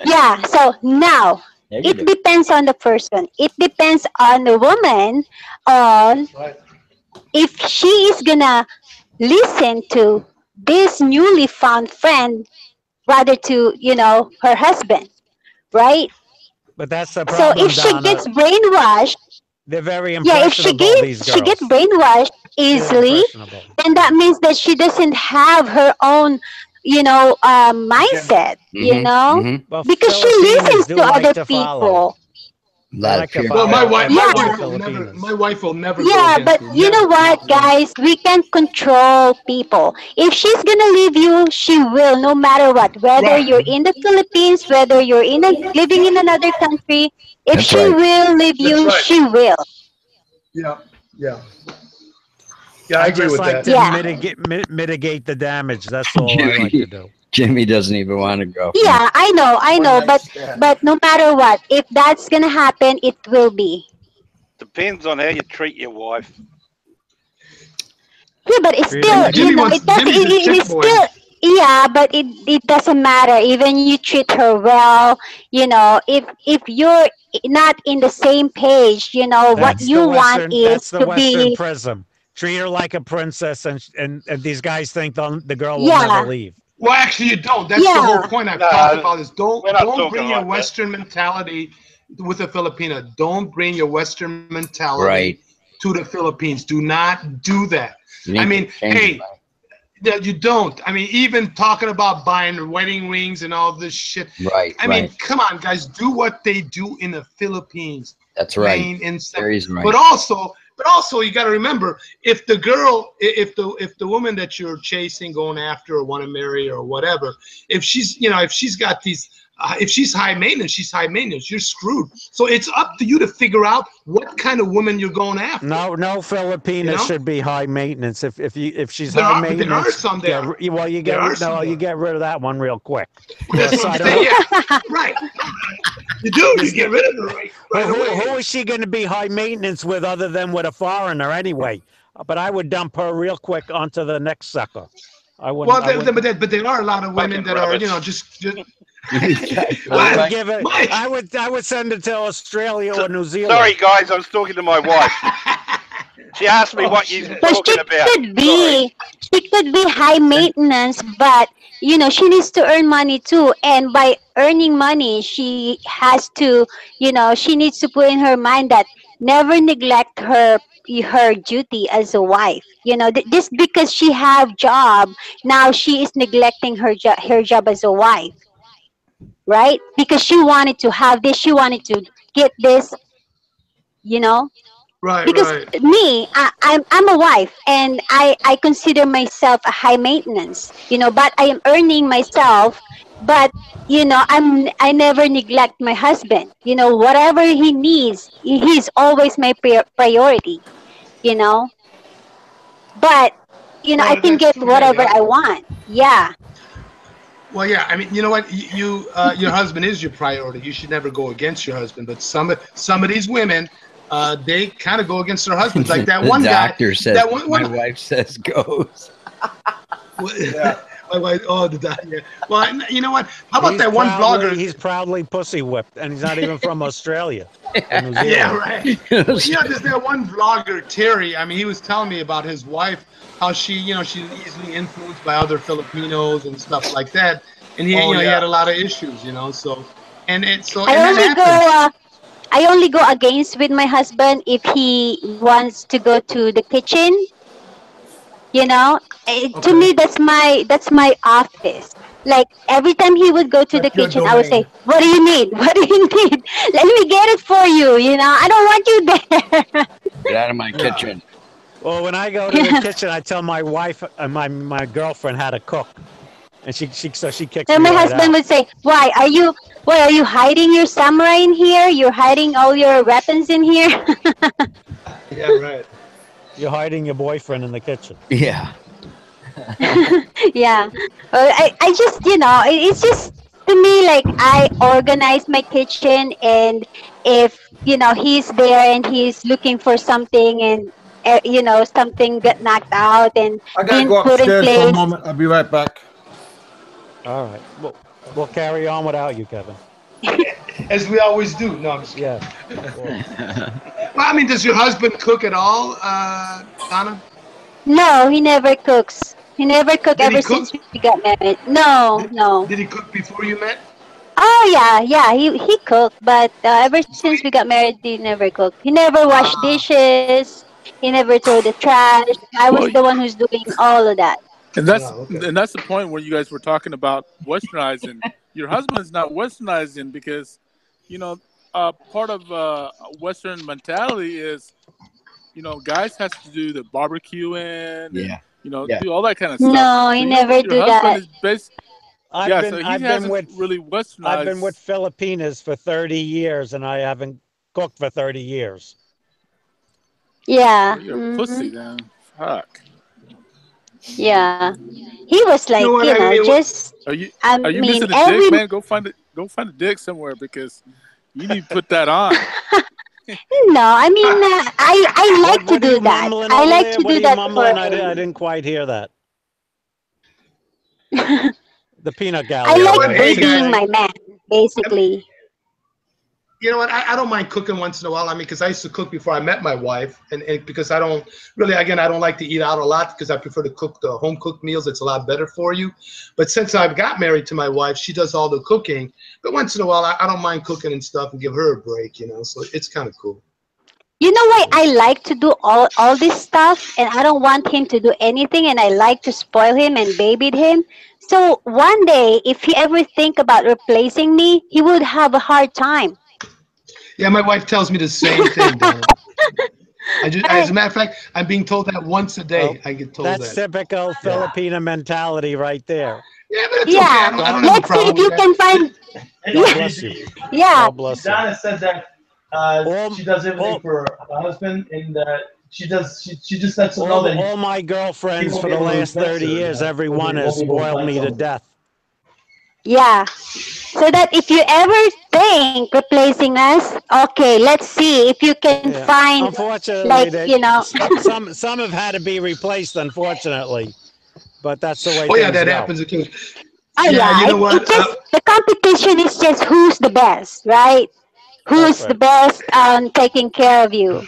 yeah. So now it depends on the person. It depends on the woman on. If she is gonna listen to this newly found friend rather to, her husband, right? But that's the problem, so if she gets brainwashed, they're very impressionable, if she gets brainwashed easily, then that means that she doesn't have her own, mindset, because she listens to other people. Well, my wife will never. Yeah, but you know what, guys? We can't control people. If she's gonna leave you, she will, no matter what. Whether you're in the Philippines, whether you're living in another country, if she will leave you, she will. Yeah, I agree with that. To mitigate the damage. That's all I like to do. Jimmy doesn't even want to go. Yeah, I know, but no matter what, if that's gonna happen, it will be. Depends on how you treat your wife. Yeah, but it's still, it's still, yeah, but it doesn't matter. Even you treat her well, if you're not in the same page, what you want is to be. Prism. Treat her like a princess, and these guys think the girl will never leave. Well, actually, you don't. That's the whole point I've talked about. Is don't bring your Western mentality with a Filipina. Don't bring your Western mentality to the Philippines. Do not do that. I mean, hey, you don't. I mean, even talking about buying wedding rings and all this shit. Right. I mean, come on, guys, do what they do in the Philippines. That's right. Right. But also, you got to remember, if the girl, if the woman that you're chasing, going after, or want to marry, or whatever, if she's, if she's got these. If she's high maintenance, she's high maintenance. You're screwed. So it's up to you to figure out what kind of woman you're going after. No Filipina should be high maintenance. If she's high maintenance, there are some there. You get rid of that one real quick. Right. You do. You get rid of her right away. Who is she going to be high maintenance with other than with a foreigner anyway? But I would dump her real quick onto the next sucker. I wouldn't. Well, but there are a lot of women that are, just I would send it to Australia or New Zealand. Sorry, guys, I was talking to my wife. She asked me what you're talking about. She could be high maintenance, but she needs to earn money too. And by earning money, she has to, she needs to put in her mind that never neglect her duty as a wife. Just because she have job, now she is neglecting her job as a wife. Right? Because she wanted to have this, she wanted to get this, Right. Because me, I'm a wife, and I consider myself a high maintenance, but I am earning myself, but I never neglect my husband. Whatever he needs, he's always my priority. But I can get whatever I want. Yeah. Well, yeah. I mean, you know what? You your husband is your priority. You should never go against your husband. But some of these women, they kind of go against their husbands. Like that one guy. Doctor says. That one, my wife says goes. Yeah. My wife. Oh, the doctor. Yeah. Well, you know what? How about that one blogger? He's proudly pussy whipped, and he's not even from Australia. Yeah, right. There's that one vlogger, Terry. I mean, he was telling me about his wife. How she's easily influenced by other Filipinos and stuff like that, and he had a lot of issues, So, I only go against with my husband if he wants to go to the kitchen. To me that's my office. Like every time he would go to the kitchen, I would say, "What do you need? What do you need? Let me get it for you." I don't want you there. Get out of my kitchen. Well, when I go to the kitchen, I tell my wife and my girlfriend how to cook, and she kicks me my right husband out. would say, "Why are you hiding your samurai in here? You're hiding all your weapons in here." Yeah, right. You're hiding your boyfriend in the kitchen. Yeah. Yeah. Well, I just it's just to me like I organize my kitchen, and if he's there and he's looking for something and. Something got knocked out and I gotta didn't go put in upstairs place. for a moment. I'll be right back. All right. We'll carry on without you, Kevin. As we always do. No, I'm just kidding. Yeah. Well, I mean, does your husband cook at all, Donna? No, he never cooks. He never cooked ever since we got married. No. Did he cook before you met? Oh yeah. He cooked, but ever since we got married, he never cooked. He never washed dishes. He never threw the trash. I was the one who's doing all of that. And that's the point where you guys were talking about westernizing. Your husband is not westernizing because, part of Western mentality is, guys has to do the barbecuing. Yeah. And, do all that kind of stuff. No, he never do that. I've been with Filipinas for 30 years, and I haven't cooked for 30 years. Yeah. You're a pussy, then. Fuck. Yeah. He was like, just. Are you missing a dick, man? Go find a dick somewhere because you need to put that on. No, I mean, I like to do that. I like to do that for. I didn't quite hear that. The peanut gallery. I like being my man, basically. You know what? I don't mind cooking once in a while. I mean, because I used to cook before I met my wife, and because I don't really, again, I don't like to eat out a lot because I prefer to cook the home cooked meals. It's a lot better for you. But since I've got married to my wife, she does all the cooking. But once in a while, I don't mind cooking and stuff and give her a break, So it's kind of cool. You know why I like to do all this stuff, and I don't want him to do anything, and I like to spoil him and baby him. So one day, if he ever think about replacing me, he would have a hard time. Yeah, my wife tells me the same thing, Donna. As a matter of fact, I'm being told that once a day. I get told that's typical Filipino mentality right there. Yeah, but it's okay. I don't have a Let's see problem if you with can find. God bless you. Yeah. God bless you. Donna said that she does everything for her husband, and she just lets him know that All my girlfriends for the last 30 years, every one has spoiled me to death. Yeah. So that if you ever think replacing us, okay, let's see if you can find, unfortunately, like, you know. some have had to be replaced, unfortunately. But that's the way that go. happens occasionally. Oh yeah, you know what? The competition is just who's the best, right? Who's the best taking care of you?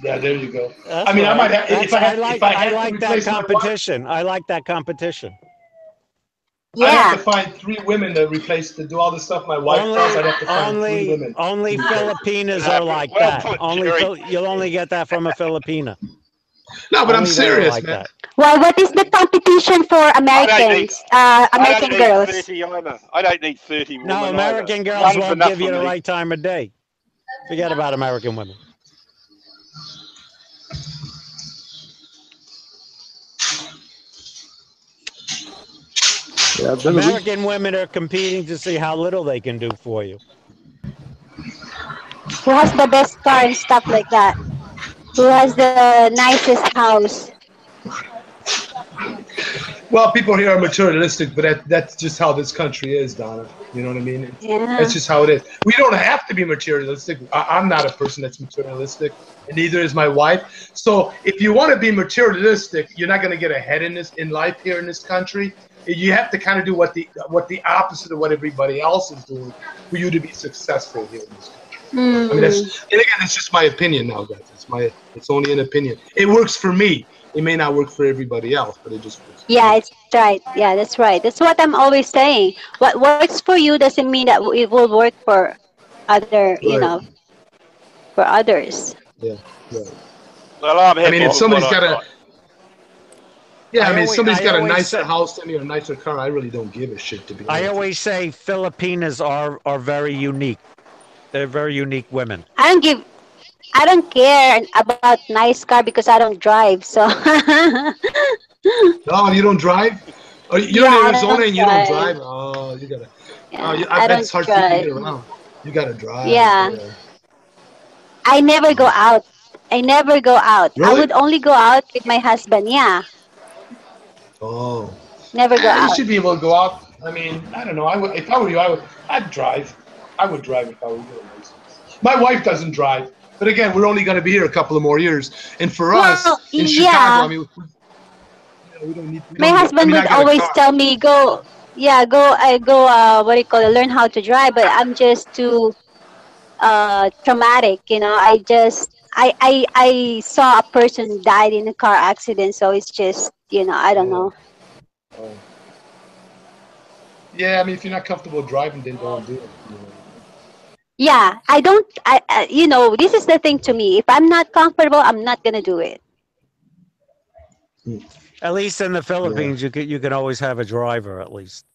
Yeah, there you go. That's I mean, right. I might have. I like that competition. I like that competition. Yeah. I'd have to find 3 women to do all the stuff my wife does. I'd have to find 3 women. Only Filipinas are like that. You'll only get that from a Filipina. No, but I'm serious, man. That. Well, what is the competition for Americans? American girls. I don't need 30 women. No, American girls won't give you the right time of day. Forget about American women. Yeah, American women are competing to see how little they can do for you. Who has the best car and stuff like that? Who has the nicest house? Well, people here are materialistic, but that's just how this country is, Donna. You know what I mean? That's just how it is. We don't have to be materialistic. I'm not a person that's materialistic, and neither is my wife. So if you want to be materialistic, you're not going to get ahead in life here in this country. You have to kind of do what the opposite of what everybody else is doing for you to be successful here in this country. I mean, and again, it's just my opinion now, guys. It's only an opinion. It works for me. It may not work for everybody else, but it just works. Yeah, it's right. Yeah, that's right. That's what I'm always saying. What works for you doesn't mean that it will work for other, for others. Yeah. Well, I mean, if somebody's got a somebody's got a nicer house than me or a nicer car, I really don't give a shit, to be honest. I always say Filipinas are very unique. They're very unique women. I don't care about nice car because I don't drive. So. No, you don't drive? Oh, you're in Arizona and you don't drive? Oh, you gotta. I bet it's hard to get around. You gotta drive. Yeah. I never go out. Really? I would only go out with my husband. Yeah. Oh. Never go out. You should be able to go out. I mean, I don't know. If I were you, I'd drive. I would drive if I were you. My wife doesn't drive. But again, we're only going to be here a couple of more years. And for us in Chicago, I mean, we don't need. My husband would always tell me, go, what do you call it, learn how to drive. But I'm just too traumatic, I saw a person died in a car accident. So it's just, I don't know. Yeah, I mean, if you're not comfortable driving, then don't do it. Yeah, this is the thing to me. If I'm not comfortable, I'm not gonna do it. At least in the Philippines, you can always have a driver at least.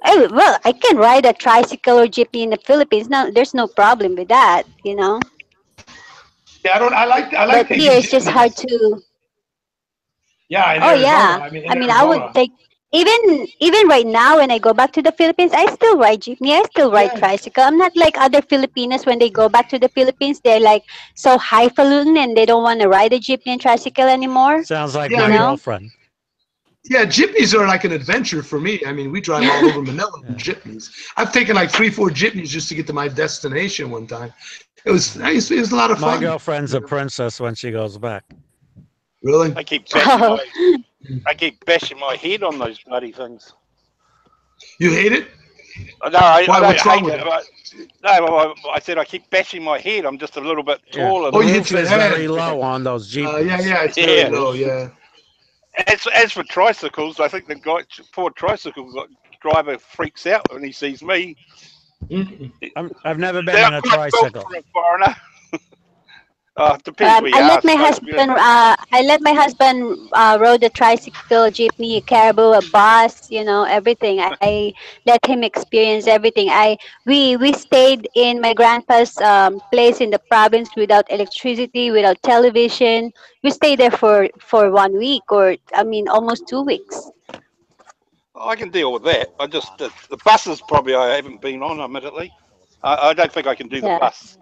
Oh, well, I can ride a tricycle or jeepney in the Philippines. No, there's no problem with that. Yeah, I like. But here it's just hard to. Yeah. Oh yeah. I mean, I would take. Even right now, when I go back to the Philippines, I still ride jeepney. I still ride tricycle. I'm not like other Filipinos. When they go back to the Philippines, they're like so highfalutin and they don't want to ride a jeepney and tricycle anymore. Sounds like my girlfriend. Yeah, jeepneys are like an adventure for me. I mean, we drive all over Manila in jeepneys. I've taken like 3-4 jeepneys just to get to my destination one time. It was nice. It was a lot of fun. My girlfriend's a princess when she goes back. Really? I keep bashing my head on those bloody things. You hate it? No, I don't hate it. No, I said I keep bashing my head. I'm just a little bit taller. Oh, you hit your head very low on those jeepneys. It's very low. Yeah. As for tricycles, I think the poor tricycle driver freaks out when he sees me. I've never been on a tricycle. For a foreigner. Depends where you I are, let my husband. I let my husband rode a tricycle, jeepney, caribou, a bus. You know, everything. I let him experience everything. We stayed in my grandpa's place in the province without electricity, without television. We stayed there for 1 week, or I mean, almost 2 weeks. I can deal with that. I just the buses probably I haven't been on, admittedly. I don't think I can do the bus.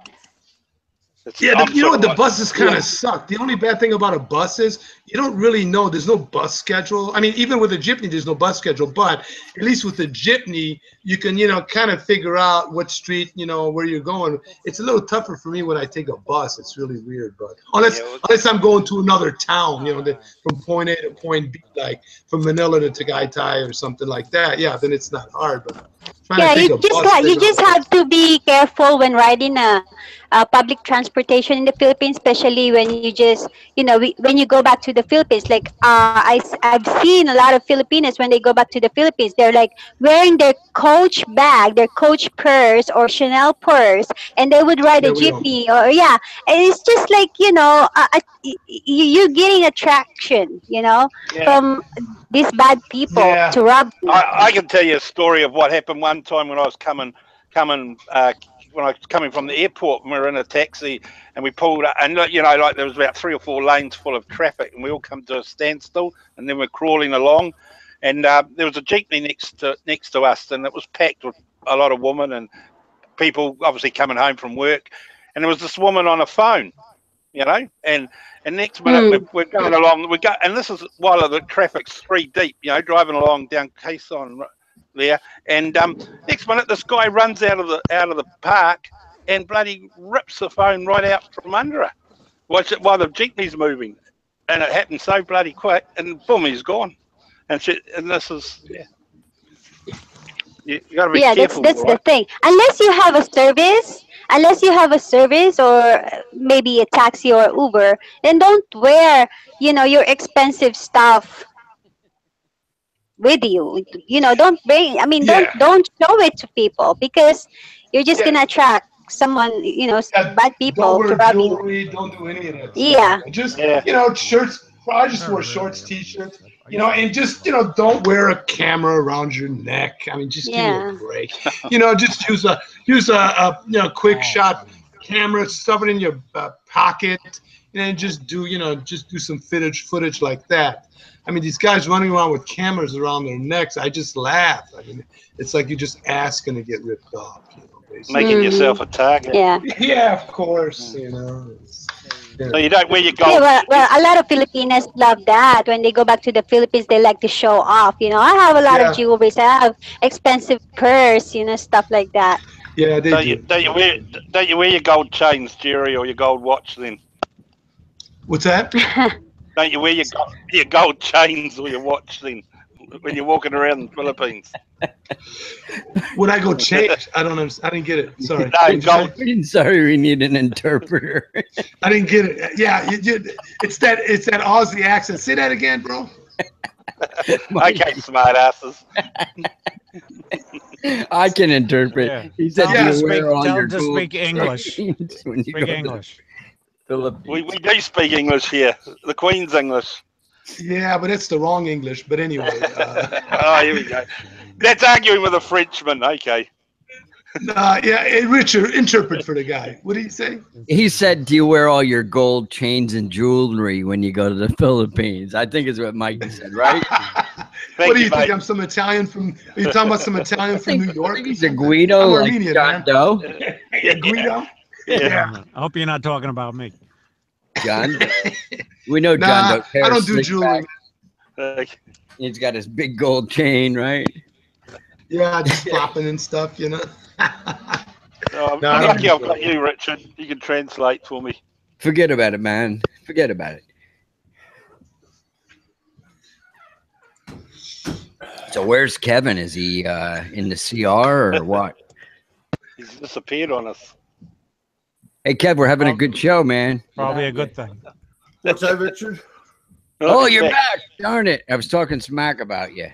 You know what? The buses kind of suck. The only bad thing about a bus is you don't really know. There's no bus schedule. I mean, even with a jeepney, there's no bus schedule. But at least with the jeepney, you can, kind of figure out what street, where you're going. It's a little tougher for me when I take a bus. It's really weird. But unless I'm going to another town, from point A to point B, like from Manila to Tagaytay or something like that. Yeah, then it's not hard. But yeah, you just have to be careful when riding a public transportation in the Philippines, especially when you just, when you go back to the Philippines. Like I've seen a lot of Filipinos when they go back to the Philippines, they're like wearing their Coach bag, their Coach purse or Chanel purse, and they would ride a jeepney and it's just like, you're getting attraction, from these bad people to rob you. I can tell you a story of what happened one time when I was coming from the airport, and we were in a taxi and we pulled up, and like there was about 3 or 4 lanes full of traffic, and we all come to a standstill, and then we're crawling along, and there was a jeepney next to us, and it was packed with a lot of women and people obviously coming home from work, and there was this woman on a phone, and next minute we're going along, and this is while the traffic's 3 deep, driving along down Quezon there, and next minute this guy runs out of the park and bloody rips the phone right out from under her while the jeepney's moving, and it happened so bloody quick, and boom, he's gone. And this is you gotta be careful. That's the thing. Unless you have a service or maybe a taxi or Uber, then don't wear your expensive stuff with you. Don't bring. I mean, don't show it to people, because you're just gonna attract someone. Bad people to rob you. Don't do any of that. Yeah. Just shirts. I just wear shorts, t-shirts. And just don't wear a camera around your neck. I mean, just give me a break. Just use a quick shot camera, stuff it in your pocket, and just do some footage like that. I mean, these guys running around with cameras around their necks, I just laugh. I mean, it's like you're just asking to get ripped off. Basically. Making yourself a target. Yeah, of course. So you don't wear your gold. Yeah, well, a lot of Filipinos love that. When they go back to the Philippines, they like to show off. I have a lot of jewelry. I have expensive purse, stuff like that. Yeah, they do. Don't you wear your gold chains, Jerry, or your gold watch then? What's that? Don't you wear your gold chains or your watch then when you're walking around the Philippines? When I go change, I don't understand. I didn't get it. Sorry. No, gold. Sorry, we need an interpreter. I didn't get it. Yeah, it's that Aussie accent. Say that again, bro. Okay, smart asses. I can interpret. Yeah. He said tell him to speak English. Speak English. We do speak English here. The Queen's English. Yeah, but it's the wrong English. But anyway. Here we go. That's arguing with a Frenchman. Okay. Richard, interpret for the guy. What did he say? He said, do you wear all your gold chains and jewelry when you go to the Philippines? I think is what Mike said, right? What do you think? I'm some Italian from... Are you talking about some Italian from New York? I think he's a Guido, I'm like Armenian, John Doe. Yeah, Guido? Yeah. I hope you're not talking about me. John Doe. We know John Doe. I don't do jewelry. He's got his big gold chain, right? Yeah, just flopping and stuff, I'm lucky I've got you, Richard. You can translate for me. Forget about it, man. Forget about it. So where's Kevin? Is he in the CR or what? He's disappeared on us. Hey, Kev, we're having a good show, man. Probably a good thing. What's that, Richard? Oh, you're back. Darn it. I was talking smack about you.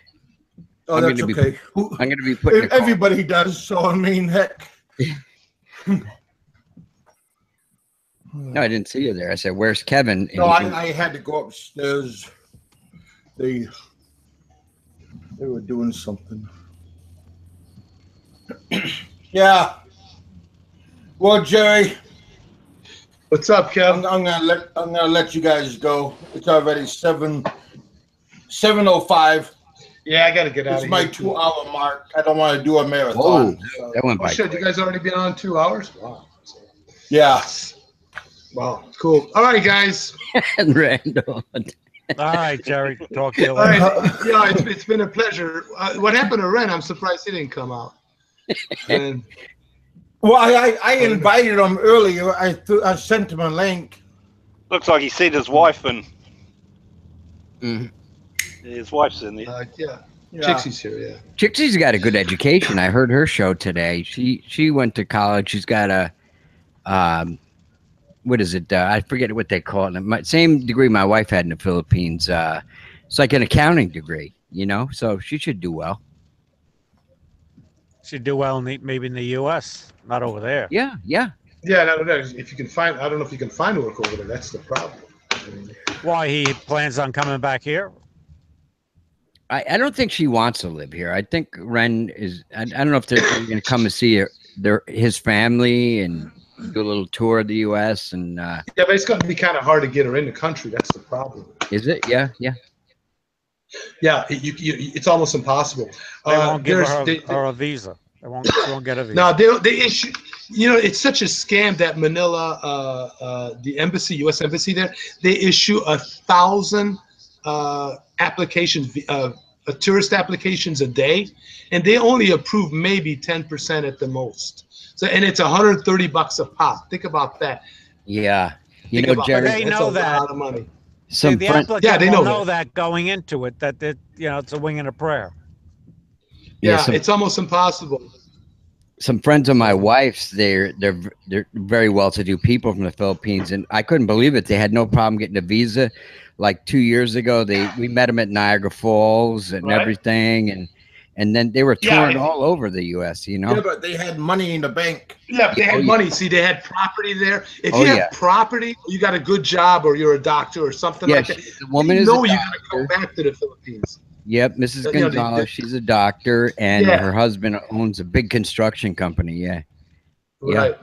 Oh, that's okay. I'm going to be putting. Everybody does. So I mean, heck. No, I didn't see you there. I said, "Where's Kevin?" No, I had to go upstairs. They were doing something. Yeah. Well, Jerry. What's up, Kevin? I'm gonna let you guys go. It's already 7:05. Yeah, I gotta get out. It's my 2-hour mark. I don't want to do a marathon. So. That went by. Oh shit! You guys already been on 2 hours? Wow. Yeah. Wow. Cool. All right, guys. And Randall. All right, Jerry. Talk to you All later. right. Yeah, it's been a pleasure. What happened to Ren? I'm surprised he didn't come out. And, well, I invited him earlier. I sent him a link. Looks like he seen his wife and his wife's in there. Yeah. Chixie's here. Yeah. Chixie's got a good education. I heard her show today. She went to college. She's got a what is it? I forget what they call it. Same degree my wife had in the Philippines. It's like an accounting degree, you know. So she should do well. She'd do well maybe in the U.S., not over there. Yeah. No. If you can find, I don't know if you can find work over there. That's the problem. Why he plans on coming back here? I don't think she wants to live here. I think Ren is. I don't know if they're going to come and see his family and do a little tour of the U.S. and. Yeah, but it's going to be kind of hard to get her in the country. That's the problem. Is it? Yeah. Yeah, it's almost impossible. They won't give her a visa. She won't get a visa. No, they issue. You know, it's such a scam that Manila, the embassy, U.S. embassy there, they issue 1,000 applications, tourist applications a day, and they only approve maybe 10% at the most. So, and it's $130 a pop. Think about that. Yeah, you know, Jerry, they know that. A lot of money. The applicant will know that going into it, that it's a wing and a prayer. Yeah, it's almost impossible. Some friends of my wife's, they're very well-to-do people from the Philippines, and I couldn't believe it. They had no problem getting a visa. Like 2 years ago, we met them at Niagara Falls and everything, and then they were touring all over the U.S. You know. Yeah, but they had money in the bank. Yeah, they had money. See, they had property there. If you have property, you got a good job, or you're a doctor, or something like that. The woman you got to come back to the Philippines. Yep, Mrs. Gonzalez. She's a doctor, and her husband owns a big construction company. Yeah. Right.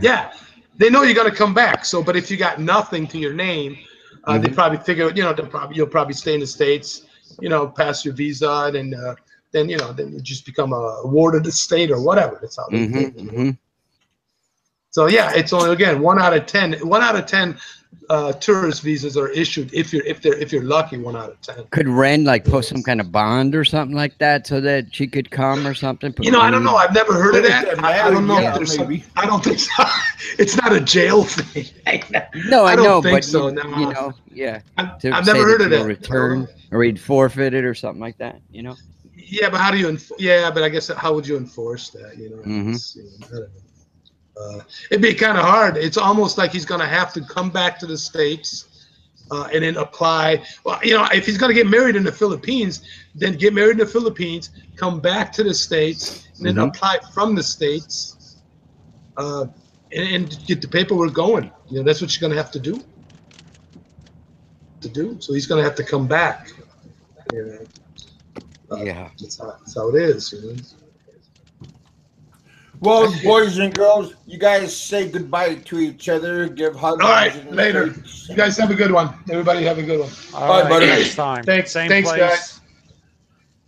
Yeah, they know you're going to come back. So, but if you got nothing to your name, they probably figure, you'll probably stay in the States, pass your visa, and then you just become a ward of the state or whatever. That's how they think. So yeah, it's only, again, 1 out of 10. 1 out of 10 tourist visas are issued if you're lucky. 1 out of 10. Could Ren post some kind of bond or something like that so that she could come or something? I don't know. I've never heard of that. I don't know. If there's I don't think so. It's not a jail thing. No, I know, think but so. No. yeah. I've never heard of that. Return or he'd forfeit it or something like that. Yeah, but how do you? But I guess how would you enforce that? I don't know. It'd be kind of hard. It's almost like he's going to have to come back to the States and then apply. Well, if he's going to get married in the Philippines, then get married in the Philippines, come back to the States, and then apply from the States and get the paperwork going. That's what you're going to have to do. So he's going to have to come back. That's how it is. Well, boys and girls, you guys say goodbye to each other. Give hugs. All right, later. You guys have a good one. Everybody have a good one. All right, buddy. Next time. Thanks, guys.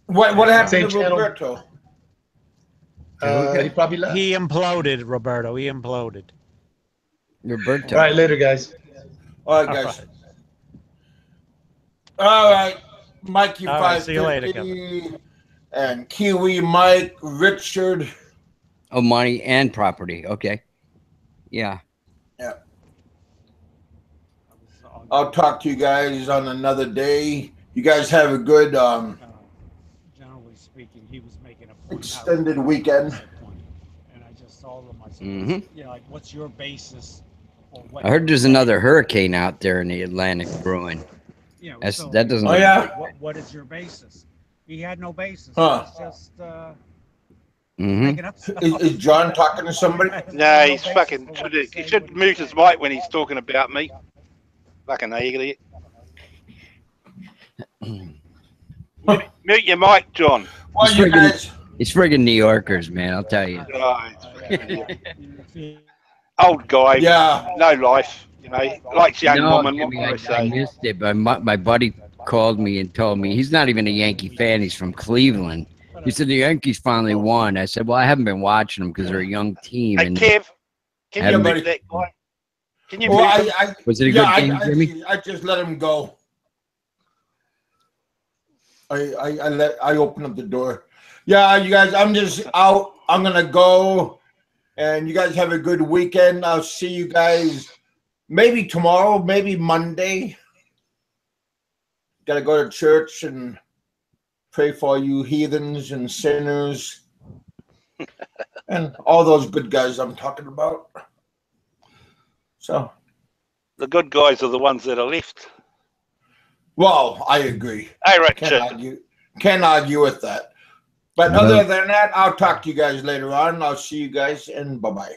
What happened to Roberto? He probably left. He imploded, Roberto. He imploded. Roberto. All right, later, guys. All right, guys. All right. Mikey 550 see you later, Kevin. And Kiwi Mike, Richard. Oh, money and property. Okay. Yeah. I'll talk to you guys on another day. You guys have a good generally speaking, he was making a extended weekend. And I just told him, I said, what's your basis? I heard there's another hurricane out there in the Atlantic brewing. That doesn't. Oh yeah. What is your basis? He had no basis. Huh. He's just Mhm. Is John talking to somebody? No, he's fucking. He should mute his mic when he's talking about me. Fucking idiot. Mute your mic, John. Well, you guys. It's friggin' New Yorkers, man. I'll tell you. Oh, old guy. Yeah. No life. You know, likes young No, woman. Jimmy, What can I I say? missed it, but my buddy called me and told me he's not even a Yankee fan. He's from Cleveland. He said the Yankees finally won. I said, well, I haven't been watching them because they're a young team. Hey, And Kev, can Adam- you mute that guy? Can you Well, mute him? was it a good game, Jimmy? I just let him go. I opened up the door. Yeah, you guys, I'm just out. I'm gonna go, and you guys have a good weekend. I'll see you guys maybe tomorrow, maybe Monday. Gotta go to church and pray for you heathens and sinners and all those good guys I'm talking about. So The good guys are the ones that are left. well, I agree. Hey, Richard. Can't argue with that. But other than that, I'll talk to you guys later on. I'll see you guys, and bye-bye.